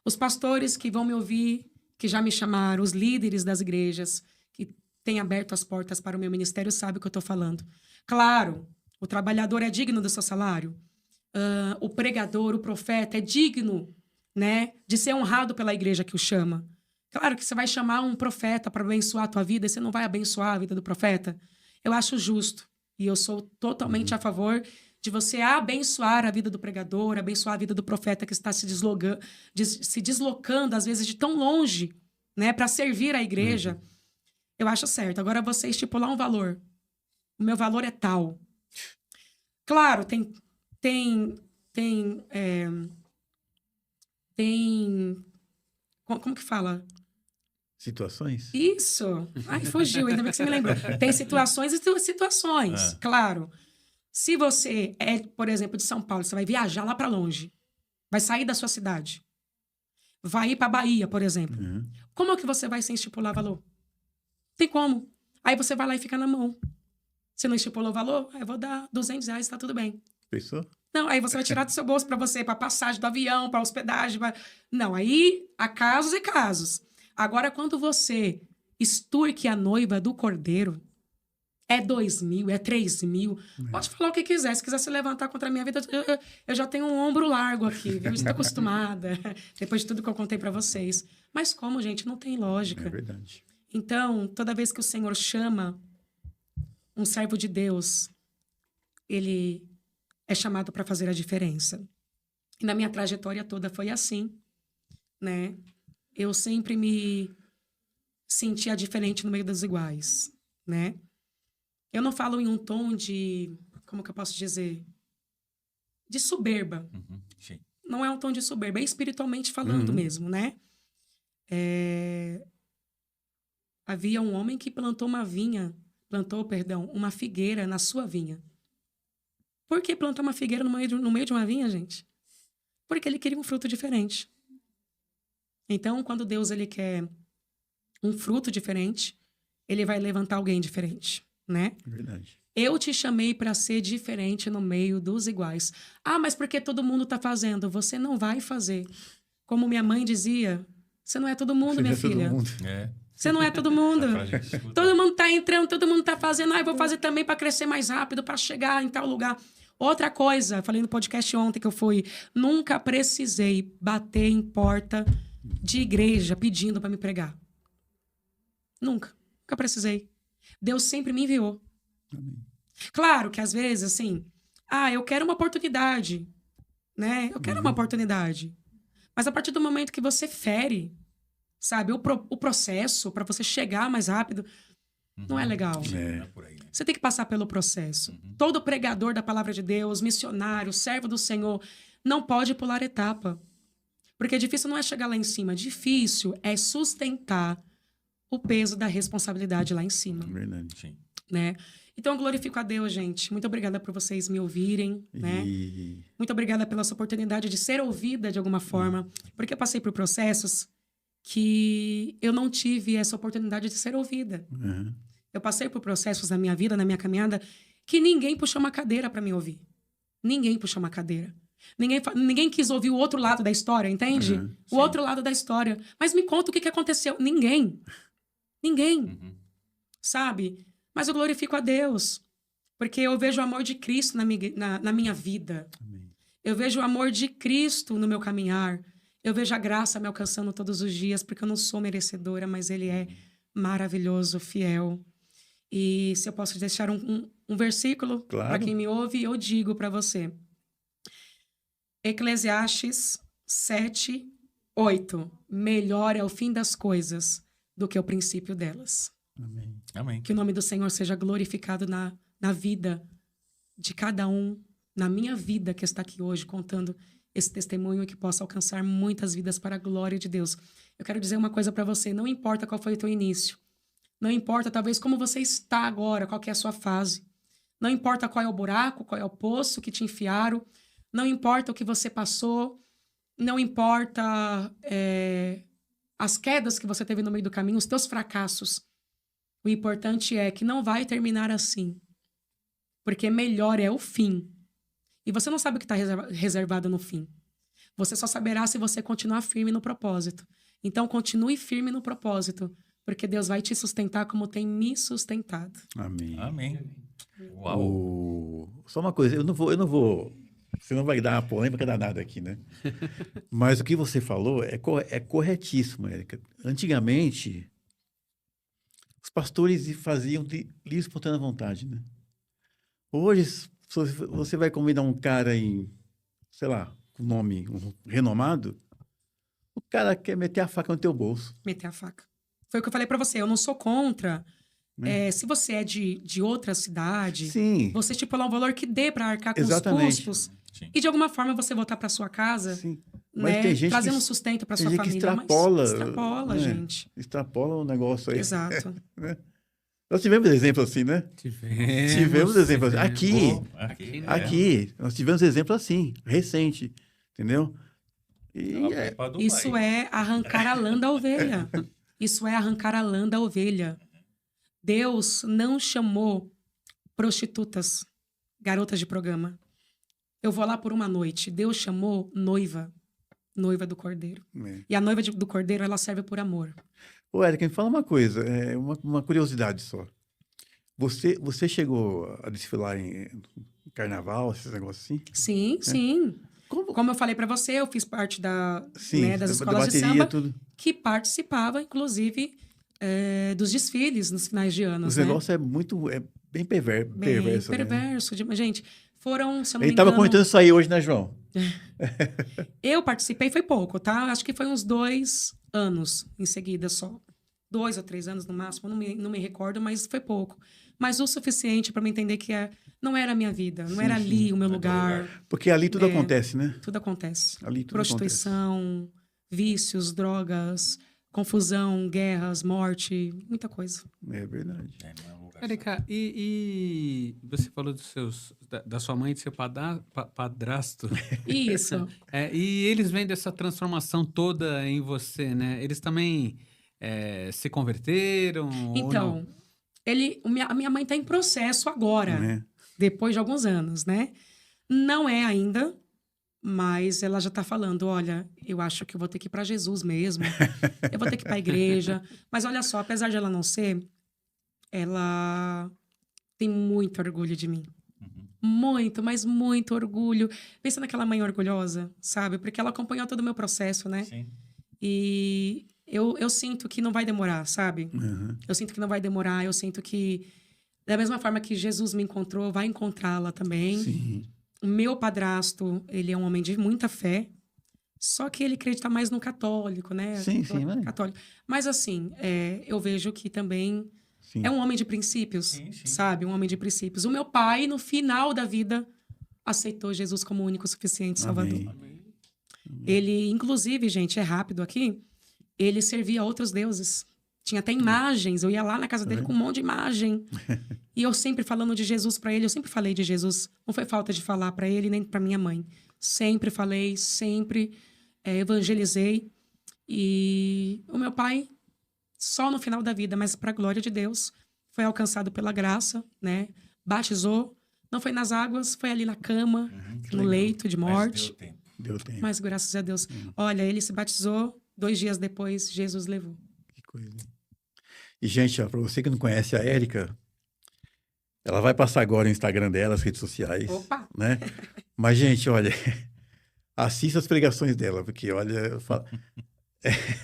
Os pastores que vão me ouvir, que já me chamaram, os líderes das igrejas, que têm aberto as portas para o meu ministério, sabem o que eu estou falando. Claro, o trabalhador é digno do seu salário, o pregador, o profeta é digno, né, de ser honrado pela igreja que o chama. Claro que você vai chamar um profeta para abençoar a tua vida e você não vai abençoar a vida do profeta. Eu acho justo. E eu sou totalmente a favor de você abençoar a vida do pregador, abençoar a vida do profeta que está se deslocando, às vezes, de tão longe, né, para servir a igreja. Eu acho certo. Agora, você estipular um valor. O meu valor é tal. Claro, como que fala? Situações? Isso. Ai, fugiu, ainda bem que você me lembrou. Tem situações e situações, claro. Se você é, por exemplo, de São Paulo, você vai viajar lá para longe, vai sair da sua cidade, vai ir para Bahia, por exemplo. Como é que você vai sem estipular valor? Tem como. Aí você vai lá e fica na mão. Você não estipulou o valor? Eu vou dar R$200, tá tudo bem. Pensou? Não, aí você vai tirar do seu bolso para você, para passagem do avião, para hospedagem. Não, aí há casos e casos. Agora, quando você extorque a noiva do cordeiro, é 2.000, é 3.000. Pode falar o que quiser. Se quiser se levantar contra a minha vida, eu já tenho um ombro largo aqui, viu? Estou acostumada. Depois de tudo que eu contei para vocês. Mas como, gente? Não tem lógica. É verdade. Então, toda vez que o Senhor chama um servo de Deus, ele é chamado para fazer a diferença. E na minha trajetória toda foi assim, né? Eu sempre me sentia diferente no meio dos iguais, né? Eu não falo em um tom de, como que eu posso dizer? De soberba. Sim. Não é um tom de soberba, é espiritualmente falando mesmo, né? Havia um homem que plantou uma figueira na sua vinha. Por que plantar uma figueira no meio de uma vinha, gente? Porque ele queria um fruto diferente. Então, quando Deus ele quer um fruto diferente, ele vai levantar alguém diferente, né? Verdade. Eu te chamei para ser diferente no meio dos iguais. Ah, mas porque todo mundo está fazendo? Você não vai fazer. Como minha mãe dizia, você não é todo mundo, minha filha. Você não é todo mundo. Todo mundo está entrando, todo mundo está fazendo. Ah, eu vou fazer também para crescer mais rápido, para chegar em tal lugar. Outra coisa, falei no podcast ontem que eu fui, nunca precisei bater em porta de igreja pedindo para me pregar. Nunca precisei. Deus sempre me enviou. Amém. Claro que às vezes, assim, eu quero uma oportunidade, né? Eu quero uma oportunidade. Mas a partir do momento que você fere, sabe, o processo para você chegar mais rápido, não é legal. Você tem que passar pelo processo. Todo pregador da palavra de Deus, missionário, servo do Senhor, não pode pular etapa. Porque difícil não é chegar lá em cima. Difícil é sustentar o peso da responsabilidade lá em cima. Verdade. Sim. Né? Então, eu glorifico a Deus, gente. Muito obrigada por vocês me ouvirem, né? Muito obrigada pela sua oportunidade de ser ouvida de alguma forma. Porque eu passei por processos que eu não tive essa oportunidade de ser ouvida. Eu passei por processos na minha vida, na minha caminhada, que ninguém puxou uma cadeira para me ouvir. Ninguém puxou uma cadeira. Ninguém quis ouvir o outro lado da história, entende? O outro lado da história. Mas me conta o que aconteceu. Ninguém. Sabe? Mas eu glorifico a Deus. Porque eu vejo o amor de Cristo na minha vida. Amém. Eu vejo o amor de Cristo no meu caminhar. Eu vejo a graça me alcançando todos os dias, porque eu não sou merecedora, mas Ele é maravilhoso, fiel. E se eu posso deixar um versículo para quem me ouve, eu digo para você. Eclesiastes 7:8. Melhor é o fim das coisas do que o princípio delas. Amém. Amém. Que o nome do Senhor seja glorificado na vida de cada um, na minha vida que está aqui hoje, contando esse testemunho que possa alcançar muitas vidas para a glória de Deus. Eu quero dizer uma coisa para você, não importa qual foi o teu início, não importa talvez como você está agora, qual que é a sua fase, não importa qual é o buraco, qual é o poço que te enfiaram, não importa o que você passou, não importa as quedas que você teve no meio do caminho, os teus fracassos. O importante é que não vai terminar assim, porque melhor é o fim. E você não sabe o que está reservado no fim. Você só saberá se você continuar firme no propósito. Então, continue firme no propósito, porque Deus vai te sustentar como tem me sustentado. Amém. Amém. Uau. Só uma coisa, eu não vou Senão vai dar uma polêmica danada aqui, né? Mas o que você falou é corretíssimo, Érica. Antigamente, os pastores faziam de livre e espontânea vontade, né? Hoje, se você vai convidar um cara sei lá, com nome renomado, o cara quer meter a faca no teu bolso. Meter a faca. Foi o que eu falei pra você, eu não sou contra. Né? Se você é de outra cidade, Sim, você estipular um valor que dê pra arcar com exatamente. os custos Sim. e de alguma forma você voltar pra sua casa, Sim. Mas né? tem gente Trazendo que, um sustento pra tem sua gente que família. extrapola, Mas extrapola, né? gente. Extrapola o negócio aí. Exato. Nós tivemos exemplo assim, né? Tivemos exemplo assim. Aqui, nós tivemos exemplo assim, recente, entendeu? E Ela vai pra Dubai. Isso é arrancar a lã da ovelha. Isso é arrancar a lã da ovelha. Deus não chamou prostitutas, garotas de programa. Eu vou lá por uma noite. Deus chamou noiva do Cordeiro. É. E a noiva do Cordeiro, ela serve por amor. Ô, Érica, me fala uma coisa, uma curiosidade só. Você chegou a desfilar em carnaval, esses negócios assim? Sim, sim. Como? Como eu falei pra você, eu fiz parte Sim, né, das da escolas de bateria, samba, tudo. que participava, inclusive, dos desfiles nos finais de ano. Os Né? negócios é bem perverso, né? Perverso. Gente, foram, se eu não Ele me tava engano... comentando isso aí hoje, né, João? Eu participei, foi pouco, tá? Acho que foi uns 2 anos em seguida só. 2 ou 3 anos no máximo, não me recordo, mas foi pouco. Mas o suficiente para me entender que não era a minha vida, não Sim, era sim. ali o meu lugar. Porque ali tudo acontece, né? Tudo acontece. Ali tudo Prostituição, vícios, drogas, confusão, guerras, morte, muita coisa. acontece. É verdade. Não é um lugar Érica, e você falou da sua mãe e do seu padrasto. Isso. E eles vêm dessa transformação toda em você, né? Eles também se converteram? Ou Então, não? a minha mãe está em processo agora, Né? depois de alguns anos, né? Não é ainda, mas ela já está falando, olha, eu acho que eu vou ter que ir para Jesus mesmo. Eu vou ter que ir para a igreja. Mas olha só, apesar de ela não ser, ela tem muito orgulho de mim. Muito, mas muito orgulho. Pensa naquela mãe orgulhosa, sabe? Porque ela acompanhou todo o meu processo, né? Sim. E eu sinto que não vai demorar, sabe? Uhum. Eu sinto que não vai demorar. Eu sinto que, da mesma forma que Jesus me encontrou, vai encontrá-la também. Sim. O meu padrasto, ele é um homem de muita fé. Só que ele acredita mais no católico, né? Sim, né? Católico. Mas assim, eu vejo que também Sim. é um homem de princípios, Sim, sim. sabe? Um homem de princípios. O meu pai, no final da vida, aceitou Jesus como o único suficiente Salvador. Amém. Ele, inclusive, gente, é rápido aqui, ele servia a outros deuses. Tinha até imagens. Eu ia lá na casa dele com um monte de imagem. E eu sempre falando de Jesus para ele, eu sempre falei de Jesus. Não foi falta de falar para ele nem para minha mãe. Sempre falei, sempre evangelizei. E o meu pai, só no final da vida, mas para a glória de Deus, foi alcançado pela graça, né? Batizou, não foi nas águas, foi ali na cama, no leito de morte. Deu tempo. Mas graças a Deus. Olha, ele se batizou, 2 dias depois, Jesus levou. Que coisa. E, gente, para você que não conhece a Érica, ela vai passar agora o Instagram dela, as redes sociais. Opa! Né? Mas, gente, olha, assista as pregações dela, porque, olha, eu falo...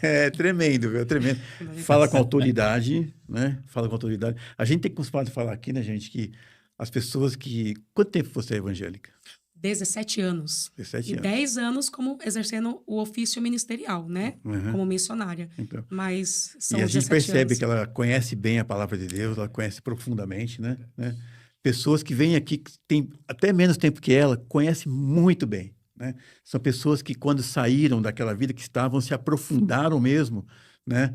É tremendo, viu? É tremendo. Fala com autoridade, né? Fala com autoridade. A gente tem que costumar falar aqui, né, gente, que as pessoas que... Quanto tempo você é evangélica? 17 anos. 17 E anos. 10 anos como exercendo o ofício ministerial, né? Uhum. Como missionária. Então, Mas são e a gente 17 percebe anos. que ela conhece bem a palavra de Deus, ela conhece profundamente, né? Pessoas que vêm aqui, que têm até menos tempo que ela, conhecem muito bem, né? São pessoas que, quando saíram daquela vida que estavam, se aprofundaram mesmo, né?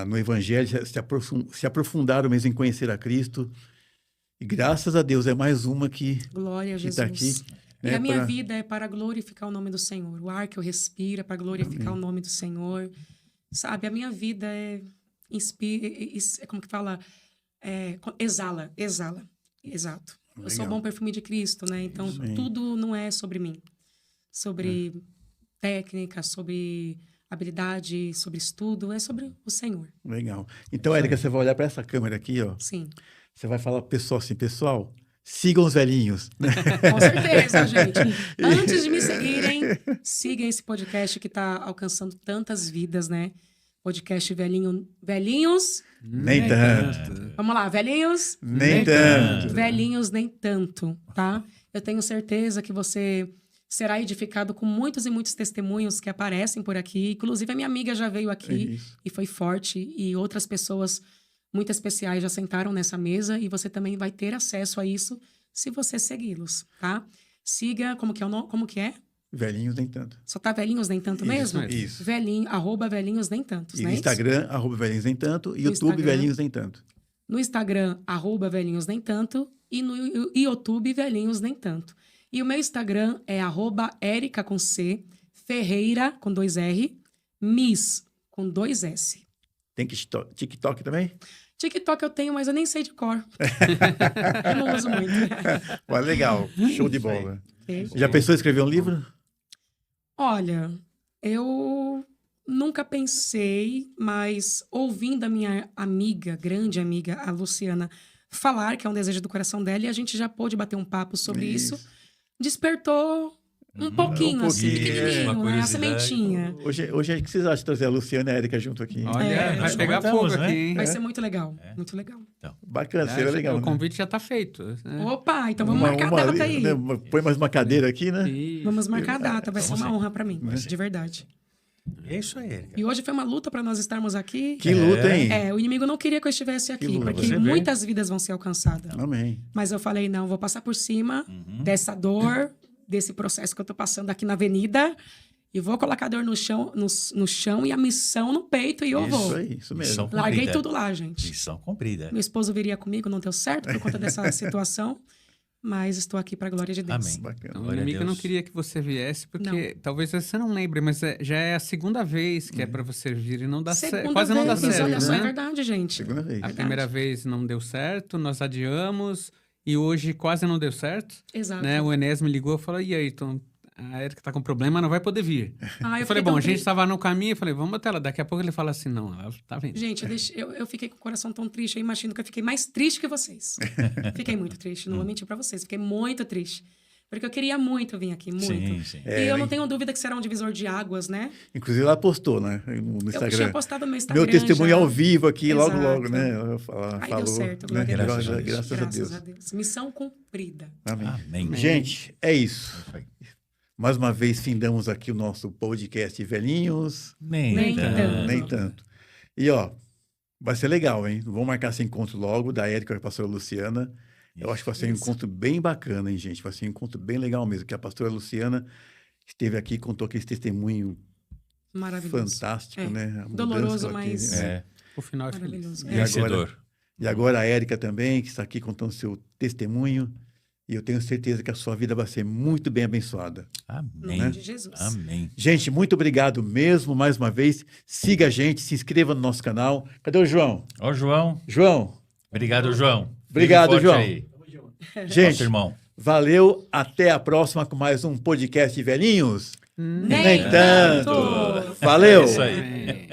No Evangelho, se aprofundaram mesmo em conhecer a Cristo. E graças a Deus é mais uma que Glória a está Jesus. aqui. E Né, a minha vida é para glorificar o nome do Senhor. O ar que eu respiro é para glorificar o nome do Senhor. Sabe, a minha vida como que fala? Exala. Exato. Eu sou o Legal. bom perfume de Cristo, né? Então, Sim. tudo não é sobre mim. Sobre técnica, sobre habilidade, sobre estudo. É sobre o Senhor. Legal. Então, Érica, você vai olhar para essa câmera aqui, ó. Sim. Você vai falar pro pessoal assim, pessoal, sigam os velhinhos. Com certeza, gente. Antes de me seguirem, sigam esse podcast que está alcançando tantas vidas, né? Podcast Velhinhos. Nem tanto. Vamos lá, velhinhos. Nem tanto. Velhinhos, nem tanto, tá? Eu tenho certeza que você será edificado com muitos e muitos testemunhos que aparecem por aqui. Inclusive, a minha amiga já veio É aqui isso. e foi forte. E outras pessoas muito especiais já sentaram nessa mesa. E você também vai ter acesso a isso se você segui-los, tá? Siga, como que é o nome? Como que é? Velhinhos nem tanto. Só tá velhinhos nem tanto Isso mesmo? mesmo. Isso. Velhinho, @velhinhos nem tantos, E né? no Instagram, @velhinhos nem tanto. E YouTube, Instagram. velhinhos nem tanto. No Instagram, @velhinhos nem tanto. E no YouTube, velhinhos nem tanto. E o meu Instagram é @erica com C, Ferreira com 2 R, Miss com 2 S. Tem TikTok também? TikTok eu tenho, mas eu nem sei de cor. Eu não uso muito. Mas legal, show de bola. Ok? Já pensou em escrever um livro? Olha, eu nunca pensei, mas ouvindo a minha amiga, grande amiga, a Luciana, falar que é um desejo do coração dela, e a gente já pôde bater um papo sobre isso, despertou um pouquinho, um assim, pouquinho, pequenininho, uma né? A curiosidade. sementinha. Hoje o que vocês acham de trazer a Luciana e a Érica junto aqui? Olha, vai nós pegar comentamos, fogo né? aqui, hein? Vai ser muito legal, muito legal. Bacana, seria legal, O né? convite já tá feito. Né? Opa, então vamos marcar a data aí. né? Põe mais uma cadeira aqui, né? Isso. Vamos marcar a data, vai ser Vamos uma sim. honra pra mim, Vai ser. de verdade. É isso aí, Érica. E hoje foi uma luta pra nós estarmos aqui. Que luta, hein? O inimigo não queria que eu estivesse aqui, luta. porque Você vê. muitas vidas vão ser alcançadas. Amém. Mas eu falei, não, vou passar por cima dessa dor, desse processo que eu tô passando aqui na avenida, e vou colocar a dor no chão, no chão e a missão no peito, e eu Isso vou. aí, isso mesmo. Missão Larguei cumprida. tudo lá, gente. Missão cumprida. Meu esposo viria comigo, não deu certo por conta dessa situação, mas estou aqui para a glória de Deus. Amém. Bacana. Então, o Glória a inimigo não Deus. queria que você viesse, porque talvez você não lembre, mas já é a segunda vez que é para você vir e não dá certo. Segunda Quase não dá vez, certo, olha só, é né? verdade, gente. Segunda vez. A Verdade. primeira vez não deu certo, nós adiamos e hoje quase não deu certo. Exato. Né? O Enes me ligou e falou: e aí, então, a Érica tá com problema, não vai poder vir. Ah, Eu eu falei: fiquei bom, tão a gente triste. estava no caminho, eu falei: vamos até lá. Daqui a pouco ele fala assim: não, ela tá vindo. Gente, eu fiquei com o coração tão triste. Eu imagino que eu fiquei mais triste que vocês. Fiquei muito triste, não vou mentir pra vocês. Fiquei muito triste. Porque eu queria muito vir aqui, muito. Sim, sim. E eu não tenho dúvida que será um divisor de águas, né? Inclusive, ela postou, né? No Eu Instagram. tinha postado no meu Instagram. Meu testemunho já. ao vivo aqui, logo, Exato. logo, né? Ela falou, Aí deu certo, né? glória a Deus. Graças a Deus. Missão cumprida. Amém. Amém. Gente, é isso. Isso aí. Mais uma vez, findamos aqui o nosso podcast Velhinhos. Nem tanto. tanto. Nem tanto. E, ó, vai ser legal, hein? Vamos marcar esse encontro logo, da Érica e a pastora Luciana. Eu acho que vai ser um Isso. encontro bem bacana, hein, gente? Vai ser um encontro bem legal mesmo, que a pastora Luciana esteve aqui e contou aquele testemunho Maravilhoso. fantástico, É. né? A mudança Doloroso, que ela teve, mas- né? É. O final é feliz. Maravilhoso. E É. Vencedor. E agora a Érica também, que está aqui contando seu testemunho. E eu tenho certeza que a sua vida vai ser muito bem abençoada. No Amém. nome de Jesus. Amém. Gente, muito obrigado mesmo, mais uma vez. Siga a gente, se inscreva no nosso canal. Cadê o João? Ó, João. João, Obrigado, João. Obrigado, Firme e forte João. aí. Nosso gente, irmão. valeu. Até a próxima com mais um podcast de Velhinhos. Nem tanto. Valeu. É isso aí. Amém.